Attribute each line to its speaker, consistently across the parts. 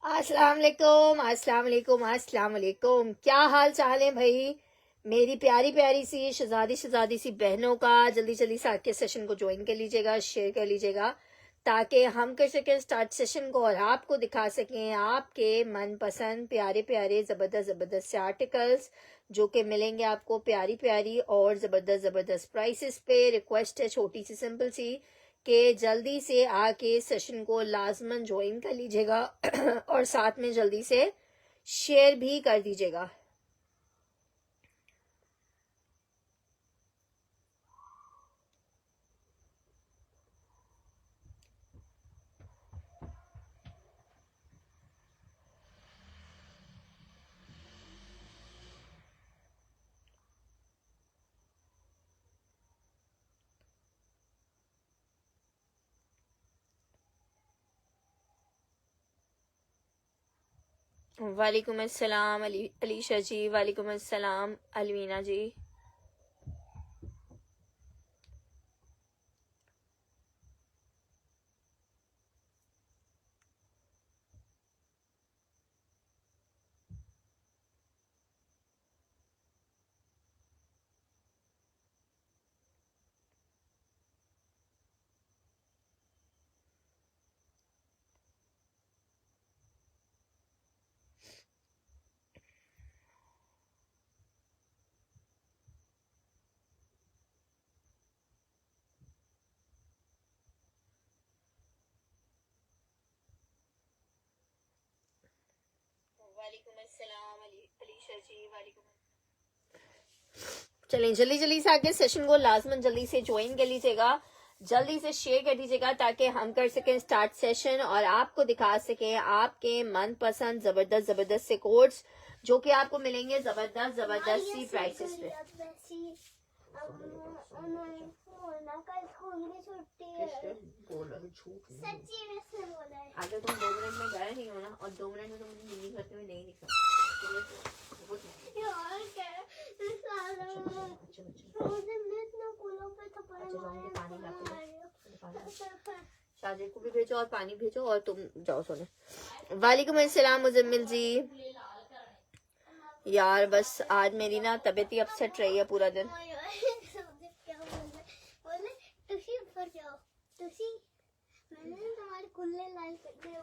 Speaker 1: अस्सलाम वालेकुम, अस्सलाम वालेकुम, अस्सलाम वालेकुम। क्या हाल चाल है भाई मेरी प्यारी प्यारी सी शहजादी सी बहनों का? जल्दी जल्दी से आके सेशन को ज्वाइन कर लीजिएगा, शेयर कर लीजिएगा, ताकि हम कर सकें स्टार्ट सेशन को और आपको दिखा सकें आपके मनपसंद प्यारे प्यारे ज़बरदस्त ज़बरदस्त से आर्टिकल्स, जो कि मिलेंगे आपको प्यारी प्यारी और ज़बरदस्त ज़बरदस्त प्राइसेस पे। रिक्वेस्ट है छोटी सी सिंपल सी कि जल्दी से आके सेशन को लाजमन ज्वाइन कर लीजिएगा और साथ में जल्दी से शेयर भी कर दीजिएगा। वालेकुम अस्सलाम अलीशा जी, वालेकुम अस्सलाम अलवीना जी। वालेकुम अस्सलाम अलीशा जी, वालेकुम। चलें जल्दी जल्दी से आके सेशन को लाजमन जल्दी से ज्वाइन कर लीजिएगा, जल्दी से शेयर कर दीजिएगा, ताकि हम कर सकें स्टार्ट सेशन और आपको दिखा सकें आपके मनपसंद जबरदस्त जबरदस्त से कोड्स, जो कि आपको मिलेंगे जबरदस्त जबरदस्त सी प्राइसेस पे। कल स्कूल की छुट्टी है। सच्ची में से बोला है। अगर तुम 2 मिनट में गए नहीं हो ना और 2 मिनट में तुम मुझे नींद करते हुए नहीं दिखा यार क्या शाहजेब को भी भेजो और पानी भेजो और तुम जाओ सोने। वालेकुम अस्सलाम मुजम्मिल जी। यार बस आज मेरी ना तबीयत ही अपसेट रही है पूरा दिन। मैंने तुम्हारे कुल्ले लाल कर दिए।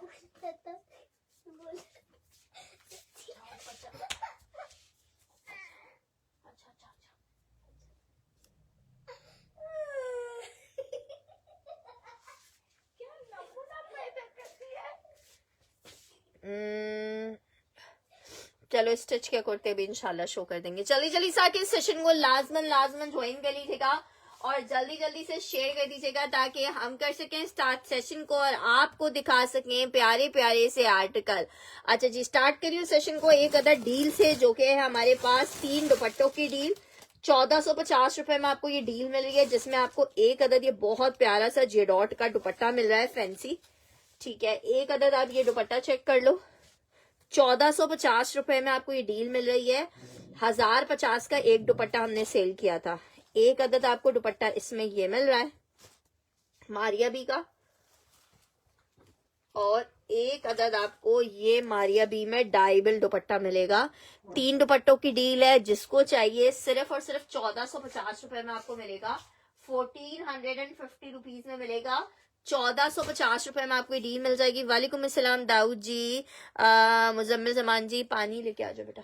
Speaker 1: चलो स्टिच क्या करते भी इंशाल्लाह शो कर देंगे। जल्दी जल्दी से आके सेशन को लाजमन लाजमन ज्वाइन कर लीजिएगा और जल्दी जल्दी से शेयर कर दीजिएगा, ताकि हम कर सकें स्टार्ट सेशन को और आपको दिखा सकें प्यारे प्यारे से आर्टिकल। अच्छा जी, स्टार्ट करिए सेशन को एक अदर डील से, जो कि है हमारे पास 3 दुपट्टों की डील। 1450 रुपए में आपको ये डील मिल रही है, जिसमें आपको एक अदद ये बहुत प्यारा सा जेडॉट का दुपट्टा मिल रहा है, फैंसी। ठीक है, एक अदद आप ये दुपट्टा चेक कर लो। 1450 रुपए में आपको ये डील मिल रही है। 1050 का एक दुपट्टा हमने सेल किया था। एक अदद आपको दुपट्टा इसमें ये मिल रहा है मारिया बी का, और एक अदद आपको ये मारिया बी में डाइबल दुपट्टा मिलेगा। 3 दुपट्टों की डील है, जिसको चाहिए सिर्फ और सिर्फ 1450 रुपए में आपको मिलेगा। 1450 रुपीज में मिलेगा। 1450 रुपए में आपको डील मिल जाएगी। वालेकुम अस्सलाम दाऊद जी, मुजम्मिल जमान जी, पानी लेके आ जाओ बेटा।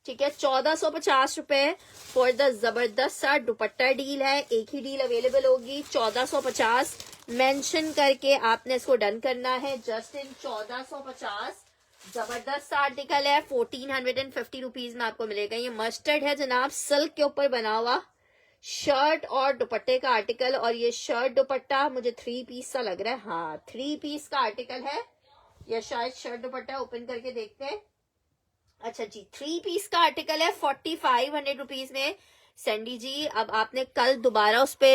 Speaker 1: ठीक है, 1450 रुपए फॉर द जबरदस्त सा दुपट्टा डील है। एक ही डील अवेलेबल होगी 1450 मेंशन करके आपने इसको डन करना है। जस्ट इन 1450 जबरदस्त सा आर्टिकल है। 1450 रुपीज में आपको मिलेगा। ये मस्टर्ड है जनाब, सिल्क के ऊपर बना हुआ शर्ट और दुपट्टे का आर्टिकल। और ये शर्ट दुपट्टा मुझे 3 पीस सा लग रहा है। हाँ, 3 पीस का आर्टिकल है, या शायद शर्ट दुपट्टा। ओपन करके देखते हैं। अच्छा जी, 3 पीस का आर्टिकल है 4500 रुपीज में। सैंडी जी, अब आपने कल दोबारा उस पे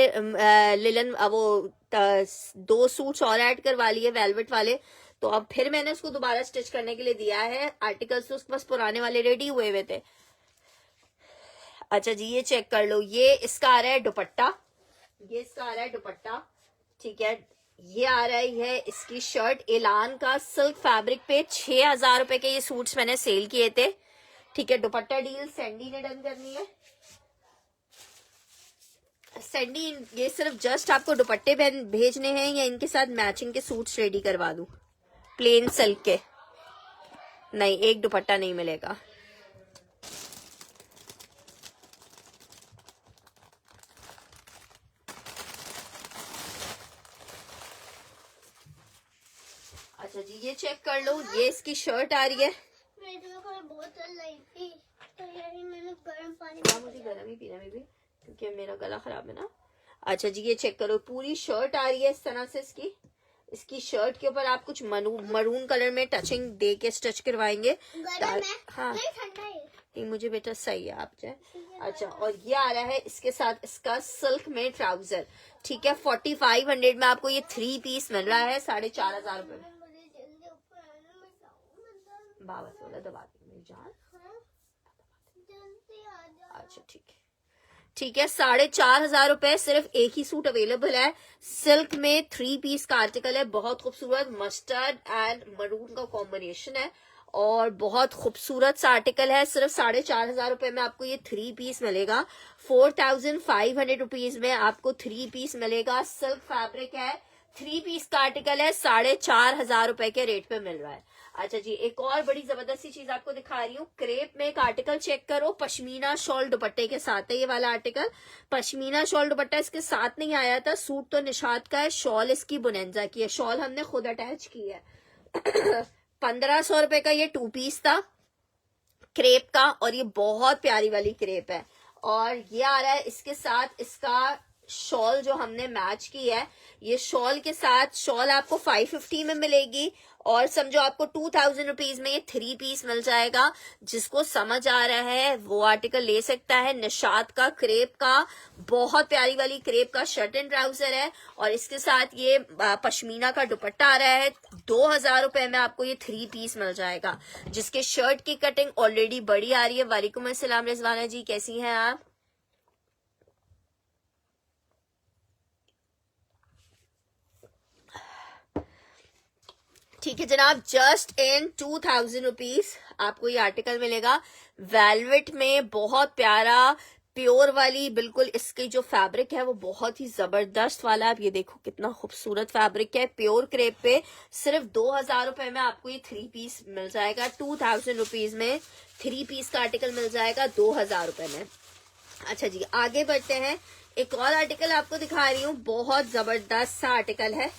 Speaker 1: लिलन वो 2 सूट्स और ऐड करवा लिए वेलवेट वाले, तो अब फिर मैंने उसको दोबारा स्टिच करने के लिए दिया है। आर्टिकल्स तो उसके पास पुराने वाले रेडी हुए हुए थे। अच्छा जी, ये चेक कर लो, ये इसका आ रहा है दुपट्टा। ये इसका आ रहा है दुपट्टा, ठीक है। ये आ रही है इसकी शर्ट, एलान का सिल्क फैब्रिक पे 6,000 रुपए के ये सूट्स मैंने सेल किए थे, ठीक है। दुपट्टा डील सैंडी ने डन करनी है। सैंडी ये सिर्फ जस्ट आपको दुपट्टे भेजने हैं या इनके साथ मैचिंग के सूट्स रेडी करवा दूं प्लेन सिल्क के? नहीं, एक दुपट्टा नहीं मिलेगा। अच्छा जी, ये चेक कर लो, ये इसकी शर्ट आ रही है। बोतल लाई थी तो यार मैंने गर्म पानी, मुझे गर्म ही पीना में भी क्योंकि मेरा गला खराब है ना। अच्छा जी, ये चेक करो, पूरी शर्ट आ रही है इस तरह से। इसकी शर्ट के ऊपर आप कुछ मरून कलर में टचिंग दे के स्टिच करवाएंगे। हाँ ये मुझे बेटा सही है आप जाए। अच्छा, और ये आ रहा है इसके साथ इसका सिल्क में ट्राउजर, ठीक है। 4500 में आपको ये 3 पीस मिल रहा है 4,500 रुपए में। बाबा बोला दबा दी जान। अच्छा ठीक है, ठीक है। 4,500 रुपए सिर्फ एक ही सूट अवेलेबल है। सिल्क में 3 पीस का आर्टिकल है, बहुत खूबसूरत मस्टर्ड एंड मरून का कॉम्बिनेशन है और बहुत खूबसूरत सा आर्टिकल है। सिर्फ 4,500 रुपए में आपको ये 3 पीस मिलेगा। 4,500 रुपीज में आपको 3 पीस मिलेगा। सिल्क फैब्रिक है, 3 पीस का आर्टिकल है, 4,500 रुपए के रेट पे मिल रहा है। अच्छा जी, एक और बड़ी जबरदस्त सी चीज आपको दिखा रही हूँ। क्रेप में एक आर्टिकल चेक करो, पश्मीना शॉल दुपट्टे के साथ है ये वाला आर्टिकल। पश्मीना शॉल दुपट्टा इसके साथ नहीं आया था। सूट तो निशात का है, शॉल इसकी बुनेंजा की है, शॉल हमने खुद अटैच की है। 1,500 रुपए का ये 2 पीस था क्रेप का और ये बहुत प्यारी वाली क्रेप है। और ये आ रहा है इसके साथ इसका शॉल जो हमने मैच की है। ये शॉल के साथ शॉल आपको 550 में मिलेगी और समझो आपको 2,000 रुपीज में ये 3 पीस मिल जाएगा। जिसको समझ आ रहा है वो आर्टिकल ले सकता है। निशात का क्रेप का बहुत प्यारी वाली क्रेप का शर्ट एंड ट्राउजर है और इसके साथ ये पश्मीना का दुपट्टा आ रहा है। 2,000 रुपए में आपको ये 3 पीस मिल जाएगा, जिसके शर्ट की कटिंग ऑलरेडी बड़ी आ रही है। वालेकुम अस्सलाम रिजवाना जी, कैसी हैं आप? ठीक है जनाब, जस्ट इन 2,000 रुपीज आपको ये आर्टिकल मिलेगा। वेलवेट में बहुत प्यारा प्योर वाली, बिल्कुल इसकी जो फैब्रिक है वो बहुत ही जबरदस्त वाला है। आप ये देखो कितना खूबसूरत फैब्रिक है। प्योर क्रेप पे सिर्फ 2,000 रुपए में आपको ये 3 पीस मिल जाएगा। 2,000 रुपीज में 3 पीस का आर्टिकल मिल जाएगा 2,000 रुपए में। अच्छा जी, आगे बढ़ते हैं। एक और आर्टिकल आपको दिखा रही हूँ, बहुत जबरदस्त सा आर्टिकल है।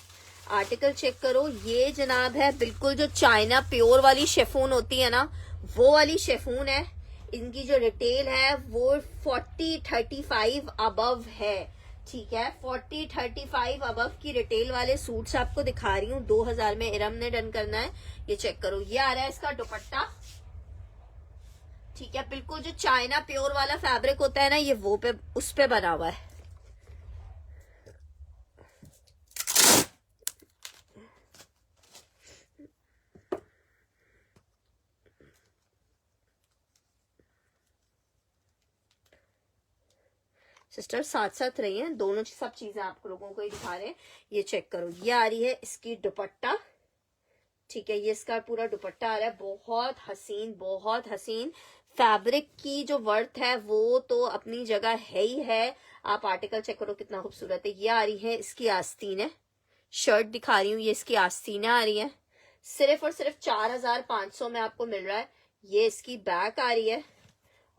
Speaker 1: आर्टिकल चेक करो, ये जनाब है बिल्कुल जो चाइना प्योर वाली शेफून होती है ना, वो वाली शेफून है। इनकी जो रिटेल है वो 40-35 अबव है, ठीक है। 40-35 अबव की रिटेल वाले सूट्स आपको दिखा रही हूँ। 2,000 में इरम ने डन करना है। ये चेक करो, ये आ रहा है इसका दुपट्टा, ठीक है। बिल्कुल जो चाइना प्योर वाला फैब्रिक होता है ना, ये वो पे उस पे बना हुआ है। सिस्टर साथ साथ रही हैं, दोनों सब चीजें आप लोगों को ही दिखा रहे हैं। ये चेक करो, ये आ रही है इसकी दुपट्टा, ठीक है। ये इसका पूरा दुपट्टा आ रहा है, बहुत हसीन, बहुत हसीन। फैब्रिक की जो वर्थ है वो तो अपनी जगह है ही है। आप आर्टिकल चेक करो कितना खूबसूरत है। ये आ रही है इसकी आस्तीन, शर्ट दिखा रही हूँ, ये इसकी आस्तीनें आ रही है। सिर्फ और सिर्फ 4,500 में आपको मिल रहा है। ये इसकी बैक आ रही है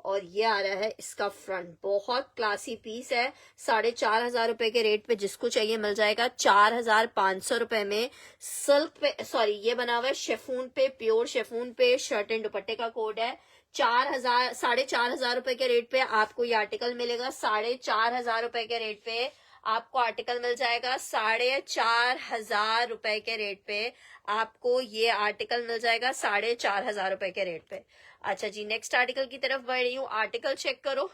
Speaker 1: और ये आ रहा है इसका फ्रंट। बहुत क्लासी पीस है। 4,500 रुपए के रेट पे जिसको चाहिए मिल जाएगा। 4,500 रुपए में सिल्क पे, सॉरी ये बना हुआ है शेफून पे, प्योर शेफून पे। शर्ट एंड दुपट्टे का कोड है। 4,500 रुपए के रेट पे आपको ये आर्टिकल मिलेगा। 4,500 रुपए के रेट पे आपको आर्टिकल मिल जाएगा। 4,500 रुपए के रेट पे आपको ये आर्टिकल मिल जाएगा। 4,500 रुपए के रेट पे। अच्छा जी, नेक्स्ट आर्टिकल की तरफ बढ़ रही हूँ। आर्टिकल चेक करो।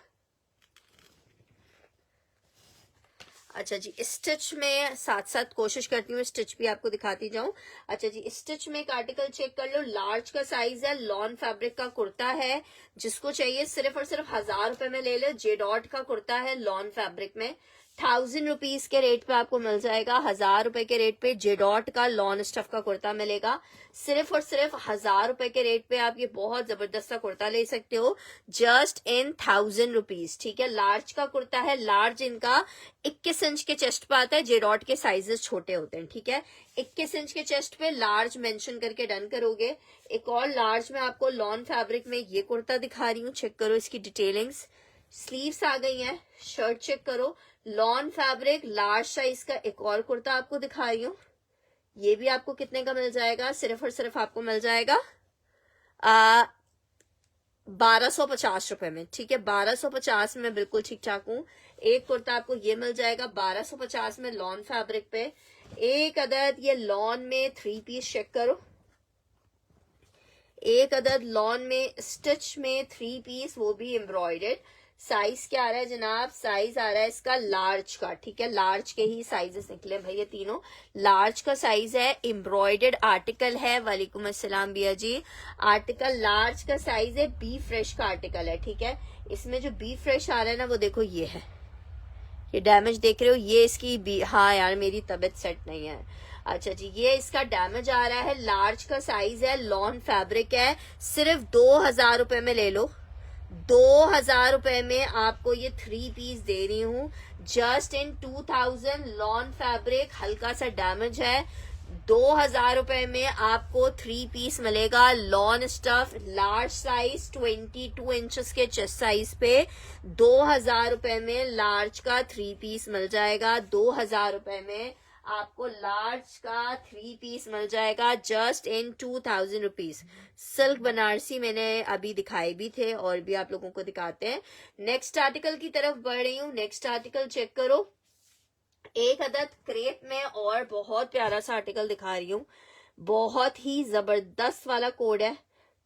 Speaker 1: अच्छा जी, स्टिच में साथ साथ कोशिश करती हूँ स्टिच भी आपको दिखाती जाऊं। अच्छा जी, स्टिच में एक आर्टिकल चेक कर लो। लार्ज का साइज है, लॉन फैब्रिक का कुर्ता है। जिसको चाहिए सिर्फ और सिर्फ 1,000 रुपए में ले लो। जे डॉट का कुर्ता है लॉन फैब्रिक में, 1000 रुपीज के रेट पे आपको मिल जाएगा, 1000 रुपए के रेट पे जेडॉट का लॉन स्टफ का कुर्ता मिलेगा। सिर्फ और सिर्फ 1000 रुपए के रेट पे आप ये बहुत जबरदस्त सा कुर्ता ले सकते हो, जस्ट इन 1000 रुपीज। ठीक है, लार्ज का कुर्ता है, लार्ज इनका 21 इंच के चेस्ट पे आता है, जेडॉट के साइजेस छोटे होते हैं। ठीक है, 21 इंच के चेस्ट पे लार्ज मेंशन करके डन करोगे। एक और लार्ज में आपको लॉन फैब्रिक में ये कुर्ता दिखा रही हूँ, चेक करो इसकी डिटेलिंग्स। स्लीव्स आ गई हैं, शर्ट चेक करो, लॉन फैब्रिक लार्ज साइज का एक और कुर्ता आपको दिखा रही हूँ। ये भी आपको कितने का मिल जाएगा, सिर्फ और सिर्फ आपको मिल जाएगा 1250 रुपए में। ठीक है, 1250 में बिल्कुल ठीक ठाक हूँ। एक कुर्ता आपको ये मिल जाएगा 1250 में लॉन फैब्रिक पे। एक अदद ये लॉन में 3 पीस चेक करो, एक अदद लॉन में स्टिच में 3 पीस, वो भी एम्ब्रॉयडर्ड। साइज क्या आ रहा है जनाब, साइज आ रहा है इसका लार्ज का। ठीक है, लार्ज के ही साइजेस निकले भाई, ये तीनों लार्ज का साइज है, एम्ब्रॉयडर्ड आर्टिकल है। वालेकुम अस्सलाम बिया जी। आर्टिकल लार्ज का साइज है, बी फ्रेश का आर्टिकल है। ठीक है, इसमें जो बी फ्रेश आ रहा है ना वो देखो ये है, ये डैमेज देख रहे हो, ये इसकी बी। हाँ यार मेरी तबीयत सेट नहीं है। अच्छा जी, ये इसका डैमेज आ रहा है, लार्ज का साइज है, लॉन फैब्रिक है। सिर्फ 2000 रुपए में ले लो, 2000 रुपए में आपको ये 3 पीस दे रही हूँ, जस्ट इन 2000। लॉन फैब्रिक हल्का सा डैमेज है, 2000 रुपए में आपको 3 पीस मिलेगा। Lawn stuff large size 22 inches के चेस्ट साइज पे 2000 रुपए में लार्ज का 3 पीस मिल जाएगा। 2000 रुपए में आपको लार्ज का 3 पीस मिल जाएगा, just in 2000 rupees. Silk Banarasi मैंने अभी दिखाए भी थे और भी आप लोगों को दिखाते हैं। नेक्स्ट आर्टिकल की तरफ बढ़ रही हूँ, नेक्स्ट आर्टिकल चेक करो। एक अदद क्रेप में और बहुत प्यारा सा आर्टिकल दिखा रही हूँ, बहुत ही जबरदस्त वाला कोड है,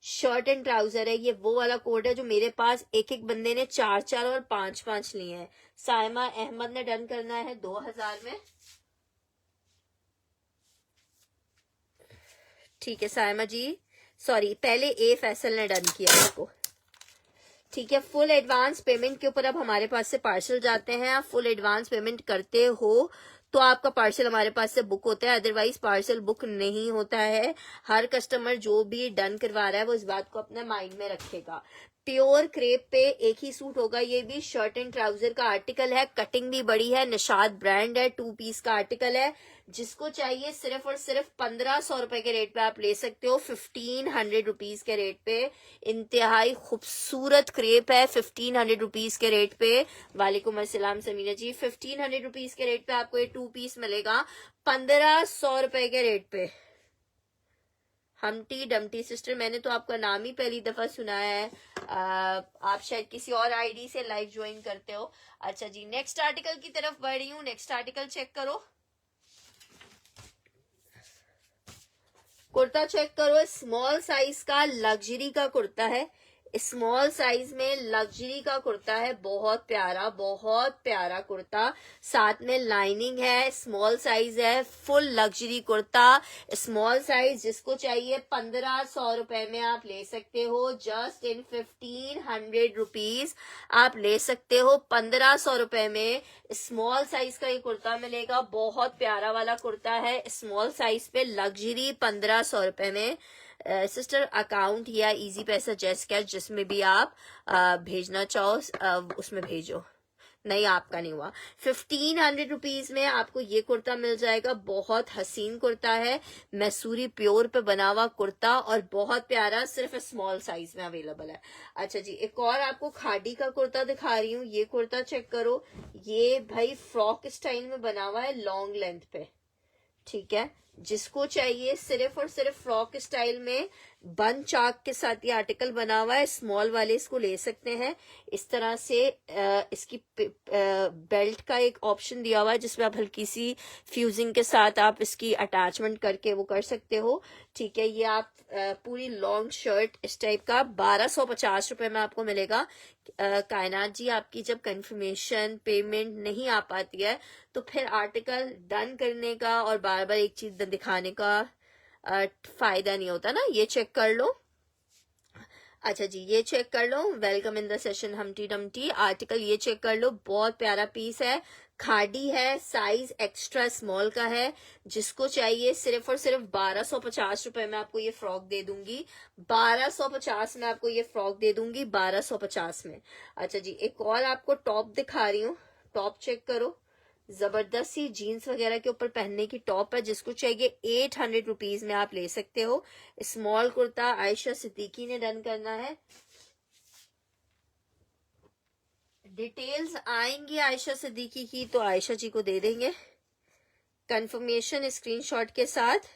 Speaker 1: शर्ट एंड ट्राउजर है। ये वो वाला कोड है जो मेरे पास एक एक बंदे ने 4-4 और 5-5 लिए हैं। साइमा अहमद ने डन करना है 2000 में। ठीक है साइमा जी, सॉरी पहले ए फैसल ने डन किया इसको। ठीक है, फुल एडवांस पेमेंट के ऊपर अब हमारे पास से पार्सल जाते हैं। आप फुल एडवांस पेमेंट करते हो तो आपका पार्सल हमारे पास से बुक होता है, अदरवाइज पार्सल बुक नहीं होता है। हर कस्टमर जो भी डन करवा रहा है वो इस बात को अपने माइंड में रखेगा। प्योर क्रेप पे एक ही सूट होगा, ये भी शर्ट एंड ट्राउजर का आर्टिकल है, कटिंग भी बड़ी है, निशाद ब्रांड है, 2 पीस का आर्टिकल है। जिसको चाहिए सिर्फ और सिर्फ 1500 रुपए के रेट पे आप ले सकते हो, 1500 रुपीज के रेट पे। इंतहाई खूबसूरत क्रेप है 1500 रुपीज के रेट पे। वालेकुम अस्सलाम समीना जी, 1500 रुपीज के रेट पे आपको ये 2 पीस मिलेगा 1500 रुपए के रेट पे। हमटी डमटी सिस्टर, मैंने तो आपका नाम ही पहली दफा सुना है, आप शायद किसी और आईडी से लाइव ज्वाइन करते हो। अच्छा जी, नेक्स्ट आर्टिकल की तरफ बढ़ रही हूँ, नेक्स्ट आर्टिकल चेक करो, कुर्ता चेक करो। स्मॉल साइज का लग्जरी का कुर्ता है, स्मॉल साइज में लग्जरी का कुर्ता है, बहुत प्यारा कुर्ता, साथ में लाइनिंग है, स्मॉल साइज है, full luxury kurta, small size. जिसको चाहिए 1500 रुपए में आप ले सकते हो, जस्ट इन 1500 रुपीज आप ले सकते हो। 1500 रुपए में स्मॉल साइज का ये कुर्ता मिलेगा, बहुत प्यारा वाला कुर्ता है, स्मॉल साइज पे लग्जरी 1500 रुपए में। सिस्टर अकाउंट या इजी पैसा जैस कैश जिसमें भी आप भेजना चाहो उसमें भेजो, नहीं आपका नहीं हुआ। 1500 रुपीज में आपको ये कुर्ता मिल जाएगा, बहुत हसीन कुर्ता है, मैसूरी प्योर पे बना हुआ कुर्ता और बहुत प्यारा, सिर्फ स्मॉल साइज में अवेलेबल है। अच्छा जी, एक और आपको खादी का कुर्ता दिखा रही हूँ, ये कुर्ता चेक करो, ये भाई फ्रॉक स्टाइल में बना हुआ है, लॉन्ग लेंथ पे। ठीक है, जिसको चाहिए सिर्फ और सिर्फ फ्रॉक स्टाइल में बन चाक के साथ ये आर्टिकल बना हुआ है, स्मॉल वाले इसको ले सकते हैं। इस तरह से इसकी बेल्ट का एक ऑप्शन दिया हुआ है जिसमें आप हल्की सी फ्यूजिंग के साथ आप इसकी अटैचमेंट करके वो कर सकते हो। ठीक है, ये आप पूरी लॉन्ग शर्ट इस टाइप का 1250 रुपए में आपको मिलेगा। कायनात जी, आपकी जब कंफर्मेशन पेमेंट नहीं आ पाती है तो फिर आर्टिकल डन करने का और बार बार एक चीज दिखाने का फायदा नहीं होता ना। ये चेक कर लो, अच्छा जी ये चेक कर लो, welcome in the session Humpty Dumpty. Article ये चेक कर लो, बहुत प्यारा पीस है, खादी है, साइज एक्स्ट्रा स्मॉल का है, जिसको चाहिए सिर्फ और सिर्फ 1250 रुपए में आपको ये फ्रॉक दे दूंगी। 1250 में आपको ये फ्रॉक दे दूंगी, 1250 में। अच्छा जी, एक और आपको टॉप दिखा रही हूँ, टॉप चेक करो, जबरदस्त सी जीन्स वगैरह के ऊपर पहनने की टॉप है, जिसको चाहिए 800 रुपीज में आप ले सकते हो। स्मॉल कुर्ता आयशा सिद्दीकी ने डन करना है। डिटेल्स आएंगी आयशा सिद्दीकी की तो आयशा जी को दे देंगे कंफर्मेशन स्क्रीनशॉट के साथ।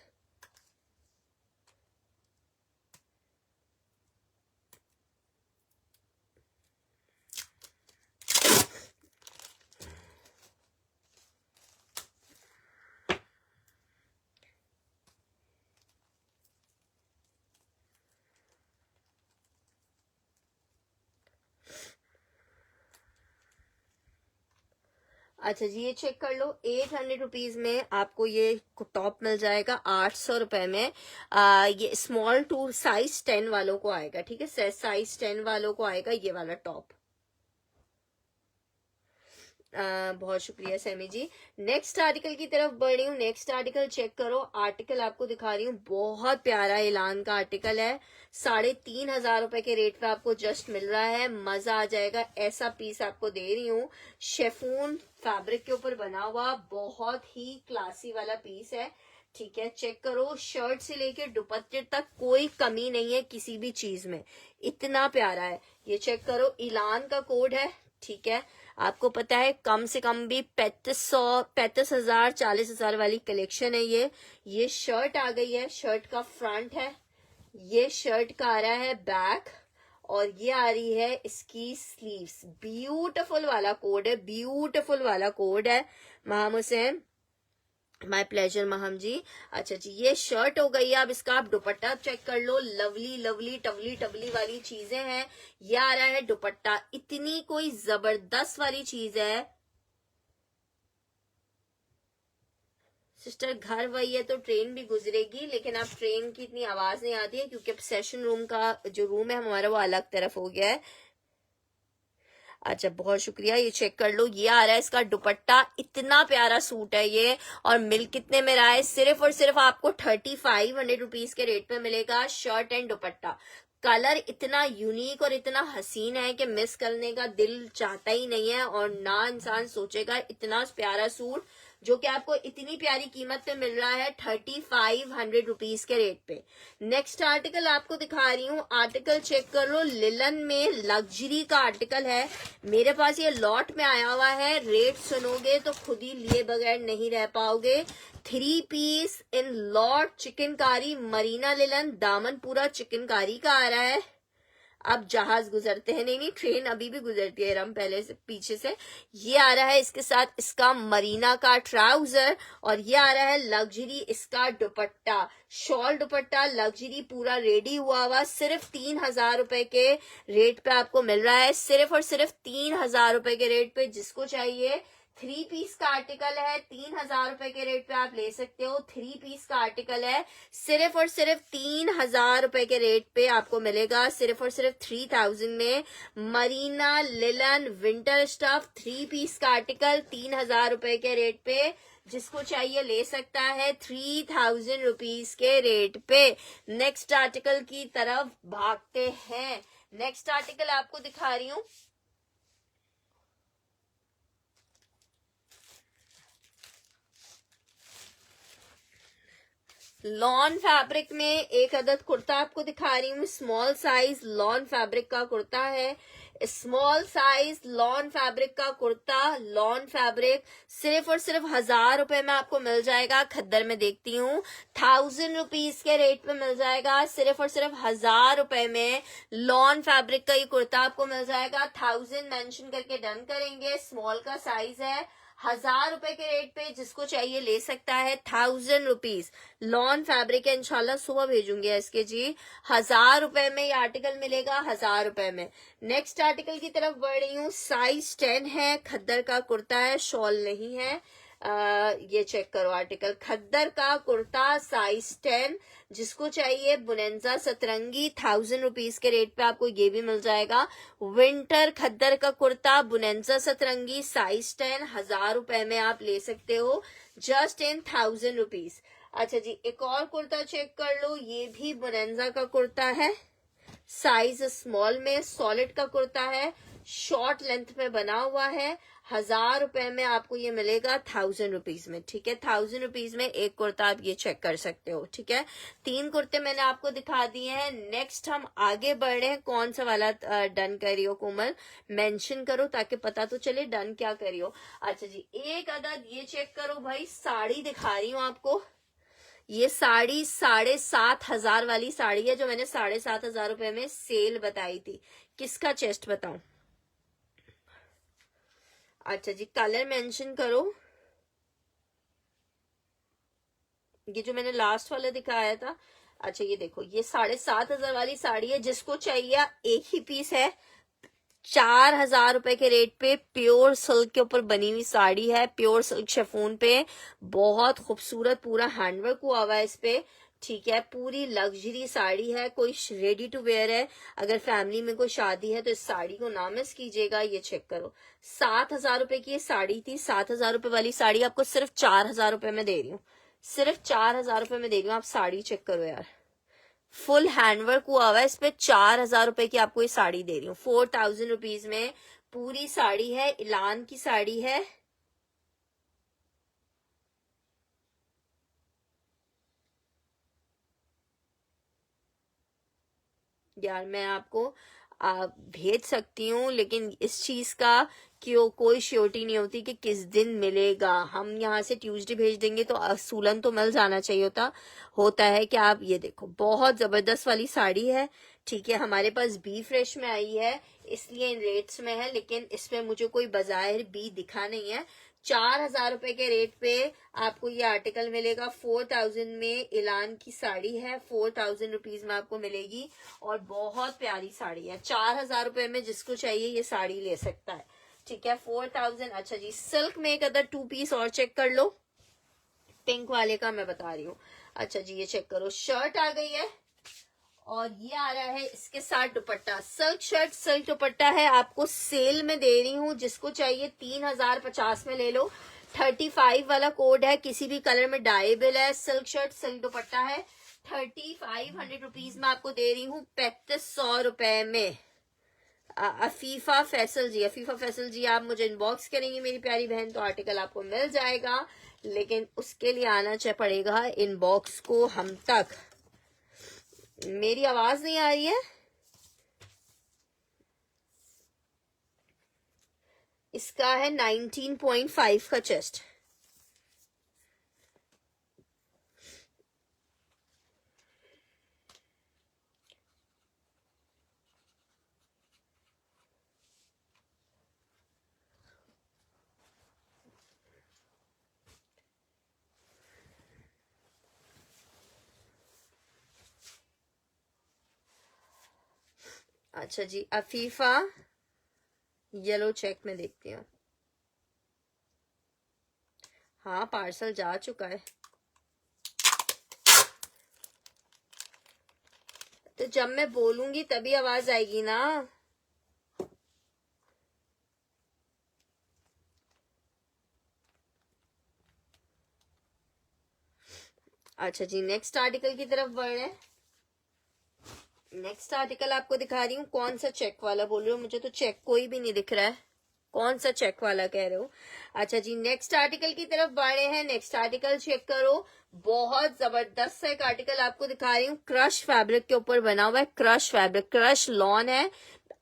Speaker 1: अच्छा जी, ये चेक कर लो, 800 रुपीज में आपको ये टॉप मिल जाएगा 800 रुपए में। ये स्मॉल टू साइज 10 वालों को आएगा, ठीक है, साइज 10 वालों को आएगा ये वाला टॉप। बहुत शुक्रिया सैमी जी। नेक्स्ट आर्टिकल की तरफ बढ़ रही हूँ। नेक्स्ट आर्टिकल चेक करो, आर्टिकल आपको दिखा रही हूँ, बहुत प्यारा ऐलान का आर्टिकल है। 3,500 रुपए के रेट पे आपको जस्ट मिल रहा है, मजा आ जाएगा। ऐसा पीस आपको दे रही हूँ, शेफून फैब्रिक के ऊपर बना हुआ, बहुत ही क्लासी वाला पीस है, ठीक है। चेक करो, शर्ट से लेके दुपट्टे तक कोई कमी नहीं है किसी भी चीज में, इतना प्यारा है। ये चेक करो, ऐलान का कोड है, ठीक है। आपको पता है कम से कम भी 35,000 40,000 वाली कलेक्शन है ये शर्ट आ गई है, शर्ट का फ्रंट है, ये शर्ट का आ रहा है बैक, और ये आ रही है इसकी स्लीव्स। ब्यूटीफुल वाला कोड है, ब्यूटीफुल वाला कोड है महम हुसैन। माय प्लेजर महम जी। अच्छा जी, ये शर्ट हो गई है। अब इसका आप दुपट्टा चेक कर लो, लवली लवली टवली टवली वाली चीजें हैं। ये आ रहा है दुपट्टा, इतनी कोई जबरदस्त वाली चीज है। सिस्टर घर वही है तो ट्रेन भी गुजरेगी, लेकिन अब ट्रेन की इतनी आवाज नहीं आती है क्योंकि अब सेशन रूम का जो रूम है हमारा वो अलग तरफ हो गया है। अच्छा, बहुत शुक्रिया। ये चेक कर लो, ये आ रहा है इसका दुपट्टा, इतना प्यारा सूट है ये। और मिल कितने में रहा है? सिर्फ और सिर्फ आपको 3500 रुपीज के रेट पे मिलेगा, शर्ट एंड दुपट्टा। कलर इतना यूनिक और इतना हसीन है कि मिस करने का दिल चाहता ही नहीं है, और ना इंसान सोचेगा। इतना प्यारा सूट जो कि आपको इतनी प्यारी कीमत पे मिल रहा है 3500 रुपीज के रेट पे। नेक्स्ट आर्टिकल आपको दिखा रही हूँ, आर्टिकल चेक कर लो, लिलन में लग्जरी का आर्टिकल है। मेरे पास ये लॉट में आया हुआ है, रेट सुनोगे तो खुद ही लिए बगैर नहीं रह पाओगे। 3 piece in lot chikankari marina linen, दामन पूरा चिकनकारी का आ रहा है। अब जहाज गुजरते हैं, नहीं ट्रेन अभी भी गुजरती है रम पहले से पीछे से। ये आ रहा है इसके साथ इसका मरीना का ट्राउजर, और ये आ रहा है लग्जरी इसका दुपट्टा, शॉल दुपट्टा लग्जरी पूरा रेडी हुआ सिर्फ 3,000 रुपए के रेट पे आपको मिल रहा है, सिर्फ और सिर्फ 3,000 रुपए के रेट पे। जिसको चाहिए, 3 पीस का आर्टिकल है, 3,000 रुपए के रेट पे आप ले सकते हो। 3 पीस का आर्टिकल है, सिर्फ और सिर्फ 3,000 रुपए के रेट पे आपको मिलेगा, सिर्फ और सिर्फ 3000 में। Marina linen winter stuff 3 piece का आर्टिकल 3,000 रुपए के रेट पे, जिसको चाहिए ले सकता है 3000 रुपीज के रेट पे। नेक्स्ट आर्टिकल की तरफ भागते हैं। नेक्स्ट आर्टिकल आपको दिखा रही हूँ, लॉन फैब्रिक में एक अदद कुर्ता आपको दिखा रही हूँ। स्मॉल साइज लॉन फैब्रिक का कुर्ता है, स्मॉल साइज लॉन फैब्रिक का कुर्ता, लॉन फैब्रिक सिर्फ और सिर्फ 1,000 रुपए में आपको मिल जाएगा। खद्दर में देखती हूँ 1,000 रुपीज के रेट पे मिल जाएगा, सिर्फ और सिर्फ 1,000 रुपए में लॉन फैब्रिक का ये कुर्ता आपको मिल जाएगा। 1000 मेंशन करके डन करेंगे। स्मॉल का साइज है, 1,000 रुपए के रेट पे, जिसको चाहिए ले सकता है। 1000 रुपीज लॉन फैब्रिक है, इंशाल्लाह सुबह भेजूंगी इसके जी। 1,000 रुपए में ये आर्टिकल मिलेगा, 1,000 रुपए में। नेक्स्ट आर्टिकल की तरफ बढ़ रही हूँ, साइज 10 है, खद्दर का कुर्ता है, शॉल नहीं है। ये चेक करो आर्टिकल, खद्दर का कुर्ता साइज 10, जिसको चाहिए बुनेंजा सतरंगी 1000 रुपीज के रेट पे आपको ये भी मिल जाएगा। विंटर खद्दर का कुर्ता बुनेंजा सतरंगी साइज 10 1000 रुपए में आप ले सकते हो, जस्ट इन 1000 रुपीज। अच्छा जी, एक और कुर्ता चेक कर लो, ये भी बुनेंजा का कुर्ता है, साइज स्मॉल में, सॉलिड का कुर्ता है, शॉर्ट लेंथ में बना हुआ है, 1000 रुपए में आपको ये मिलेगा 1000 रुपीज में। ठीक है, 1000 रुपीज में एक कुर्ता आप ये चेक कर सकते हो। ठीक है, 3 कुर्ते मैंने आपको दिखा दिए हैं। नेक्स्ट हम आगे बढ़ रहे हैं। कौन सा वाला डन करी हो कोमल, मेंशन करो ताकि पता तो चले डन क्या करी हो। अच्छा जी, एक अदद ये चेक करो भाई, साड़ी दिखा रही हूँ आपको। ये साड़ी 7500 वाली साड़ी है, जो मैंने 7500 रुपए में सेल बताई थी। किसका चेस्ट बताऊं? अच्छा जी, कलर मेंशन करो। ये जो मैंने लास्ट वाला दिखाया था, अच्छा ये देखो, ये 7500 वाली साड़ी है, जिसको चाहिए एक ही पीस है, 4000 रुपए के रेट पे, प्योर सिल्क के ऊपर बनी हुई साड़ी है, प्योर सिल्क शेफून पे, बहुत खूबसूरत पूरा हैंडवर्क हुआ हुआ है इस पे। ठीक है, पूरी लग्जरी साड़ी है, कोई रेडी टू वेयर है। अगर फैमिली में कोई शादी है तो इस साड़ी को ना मिस कीजिएगा। ये चेक करो, 7000 रुपए की ये साड़ी थी, 7000 रुपए वाली साड़ी आपको सिर्फ 4000 रुपए में दे रही हूँ, सिर्फ 4000 रुपए में दे रही हूँ। आप साड़ी चेक करो यार, फुल हैंडवर्क हुआ हुआ है इस पे, 4000 रुपए की आपको ये साड़ी दे रही हूँ, 4000 रुपीज में पूरी साड़ी है, इलान की साड़ी है। यार मैं आपको भेज सकती हूँ, लेकिन इस चीज का क्यों कोई श्योरिटी नहीं होती कि किस दिन मिलेगा। हम यहाँ से ट्यूसडे भेज देंगे तो असूलन तो मिल जाना चाहिए होता है कि आप ये देखो, बहुत जबरदस्त वाली साड़ी है। ठीक है, हमारे पास बी फ्रेश में आई है इसलिए इन रेट्स में है, लेकिन इसमें मुझे कोई बाजार बी दिखा नहीं है। 4000 रुपए के रेट पे आपको ये आर्टिकल मिलेगा, 4000 में इलान की साड़ी है, 4000 रुपीज में आपको मिलेगी, और बहुत प्यारी साड़ी है। 4000 रुपए में जिसको चाहिए ये साड़ी ले सकता है। ठीक है, 4000। अच्छा जी, सिल्क में एक अदर 2 पीस और चेक कर लो, पिंक वाले का मैं बता रही हूँ। अच्छा जी, ये चेक करो, शर्ट आ गई है और ये आ रहा है इसके साथ दुपट्टा, सिल्क शर्ट सिल्क दुपट्टा है, आपको सेल में दे रही हूँ, जिसको चाहिए 3050 में ले लो। 35 वाला कोड है, किसी भी कलर में डाइबल है, सिल्क शर्ट सिल्क दुपट्टा है, 3500 रुपीज में आपको दे रही हूँ 3500 रुपए में। अफीफा फैसल जी आप मुझे इनबॉक्स करेंगी मेरी प्यारी बहन तो आर्टिकल आपको मिल जाएगा, लेकिन उसके लिए आना पड़ेगा इनबॉक्स को हम तक। मेरी आवाज नहीं आ रही है? इसका है 19.5 का चेस्ट। अच्छा जी, अफीफा येलो चेक में देखती हूँ। हाँ, पार्सल जा चुका है। तो जब मैं बोलूंगी तभी आवाज आएगी ना। अच्छा जी, नेक्स्ट आर्टिकल की तरफ बढ़ रहे हैं। नेक्स्ट आर्टिकल आपको दिखा रही हूँ, कौन सा चेक वाला बोल रहे हो? मुझे तो चेक कोई भी नहीं दिख रहा है, कौन सा चेक वाला कह रहे हो? अच्छा जी, नेक्स्ट आर्टिकल की तरफ बढ़े हैं। नेक्स्ट आर्टिकल चेक करो, बहुत जबरदस्त एक आर्टिकल आपको दिखा रही हूँ, क्रश फैब्रिक के ऊपर बना हुआ है, क्रश फैब्रिक, क्रश लॉन है।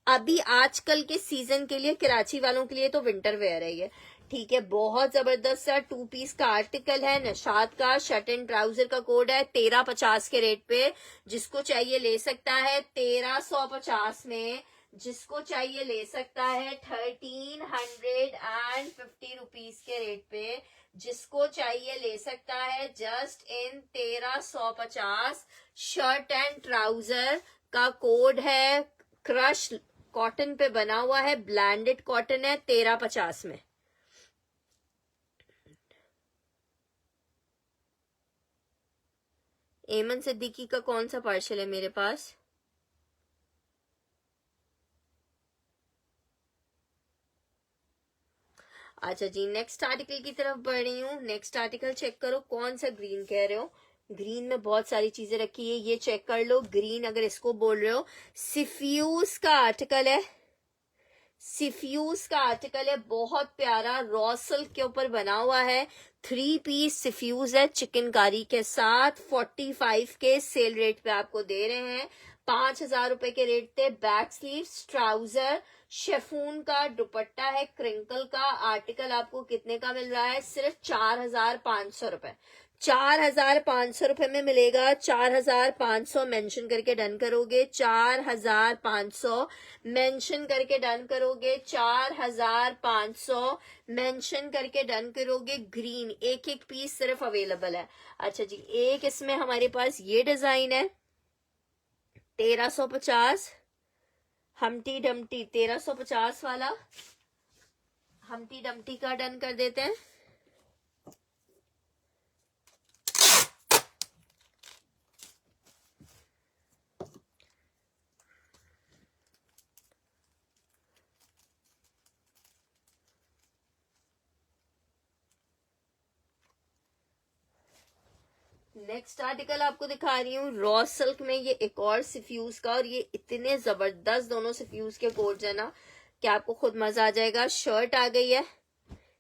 Speaker 1: अभी आजकल के सीजन के लिए, कराची वालों के लिए तो विंटर वेयर है ये। ठीक है, बहुत जबरदस्त सा 2 पीस का आर्टिकल है, निशात का, शर्ट एंड ट्राउजर का कोड है 1350 के रेट पे, जिसको चाहिए ले सकता है 1350 में, जिसको चाहिए ले सकता है 1350 रुपीज के रेट पे, जिसको चाहिए ले सकता है just in 1350। Shirt and trouser का कोड है, क्रश कॉटन पे बना हुआ है, ब्लैंडेड कॉटन है, 1350 में। एमन सिद्दीकी का कौन सा पार्सल है मेरे पास? अच्छा जी, नेक्स्ट आर्टिकल की तरफ बढ़ रही हूँ। नेक्स्ट आर्टिकल चेक करो, कौन सा ग्रीन कह रहे हो? ग्रीन में बहुत सारी चीजें रखी है, ये चेक कर लो। ग्रीन अगर इसको बोल रहे हो, सिफ्यूज का आर्टिकल है, सिफ्यूज का आर्टिकल है, बहुत प्यारा रॉ सिल्क के ऊपर बना हुआ है। 3 पीस सिफ्यूज है चिकनकारी के साथ। 45 के सेल रेट पे आपको दे रहे हैं। 5,000 रुपए के रेट थे। बैक स्लीव, ट्राउजर, शेफून का दुपट्टा है, क्रिंकल का। आर्टिकल आपको कितने का मिल रहा है? सिर्फ 4,500 रुपए। 4,500 रुपए में मिलेगा। 4,500 मेंशन करके डन करोगे। 4,500 मेंशन करके डन करोगे। 4,500 मेंशन करके डन करोगे। ग्रीन एक एक पीस सिर्फ अवेलेबल है। अच्छा जी, एक इसमें हमारे पास ये डिजाइन है 1350, हमटी डमटी 1350 वाला। हमटी डमटी का डन कर देते हैं। नेक्स्ट आर्टिकल आपको दिखा रही हूँ रॉ सिल्क में। ये एक और सिफ्यूज का, और ये इतने जबरदस्त दोनों सिफ्यूज के कोट्स है ना कि आपको खुद मजा आ जाएगा। शर्ट आ गई है,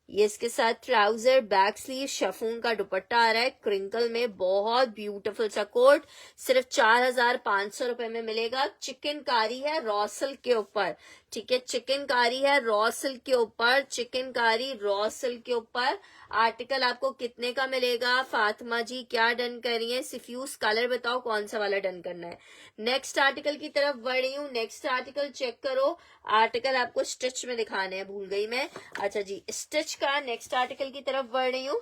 Speaker 1: ये इसके साथ ट्राउजर, बैक स्लीव, शफून का दुपट्टा आ रहा है क्रिंकल में। बहुत ब्यूटीफुल सा कोट, सिर्फ 4,500 रुपए में मिलेगा। चिकनकारी है रॉ सिल्क के ऊपर, ठीक है, चिकनकारी है रॉ सिल्क के ऊपर, चिकनकारी रॉ सिल्क के ऊपर। आर्टिकल आपको कितने का मिलेगा? फातिमा जी क्या डन कर रही है? सिफ्यूज कलर बताओ कौन सा वाला डन करना है। नेक्स्ट आर्टिकल की तरफ बढ़ रही हूँ। नेक्स्ट आर्टिकल चेक करो। आर्टिकल आपको स्टिच में दिखाने हैं, भूल गई मैं। अच्छा जी, स्टिच का नेक्स्ट आर्टिकल की तरफ बढ़ रही हूँ।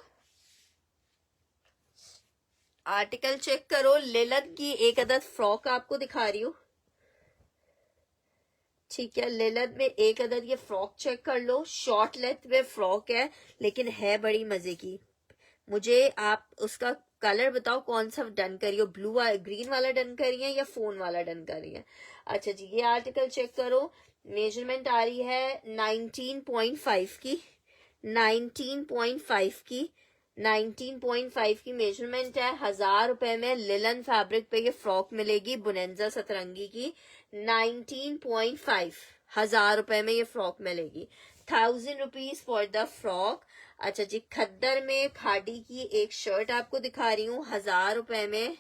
Speaker 1: आर्टिकल चेक करो, लिलन की एक अदद फ्रॉक आपको दिखा रही हूँ, ठीक है। लिलन में एक अदद ये फ्रॉक चेक कर लो। शॉर्ट लेंथ में फ्रॉक है, लेकिन है बड़ी मजे की। मुझे आप उसका कलर बताओ कौन सा डन करियो, ब्लू ग्रीन वाला डन करिए या फोन वाला डन करिए। अच्छा जी, ये आर्टिकल चेक करो। मेजरमेंट आ रही है 19.5 की, 19.5 की, 19.5 की मेजरमेंट है। 1,000 रुपए में लिलन फैब्रिक पे ये फ्रॉक मिलेगी, बुनेंजा सतरंगी की। 19.5, 1,000 रुपए में ये फ्रॉक मिलेगी। 1,000 रुपीज फॉर द फ्रॉक। अच्छा जी, खद्दर में खादी की एक शर्ट आपको दिखा रही हूँ 1,000 रुपए में।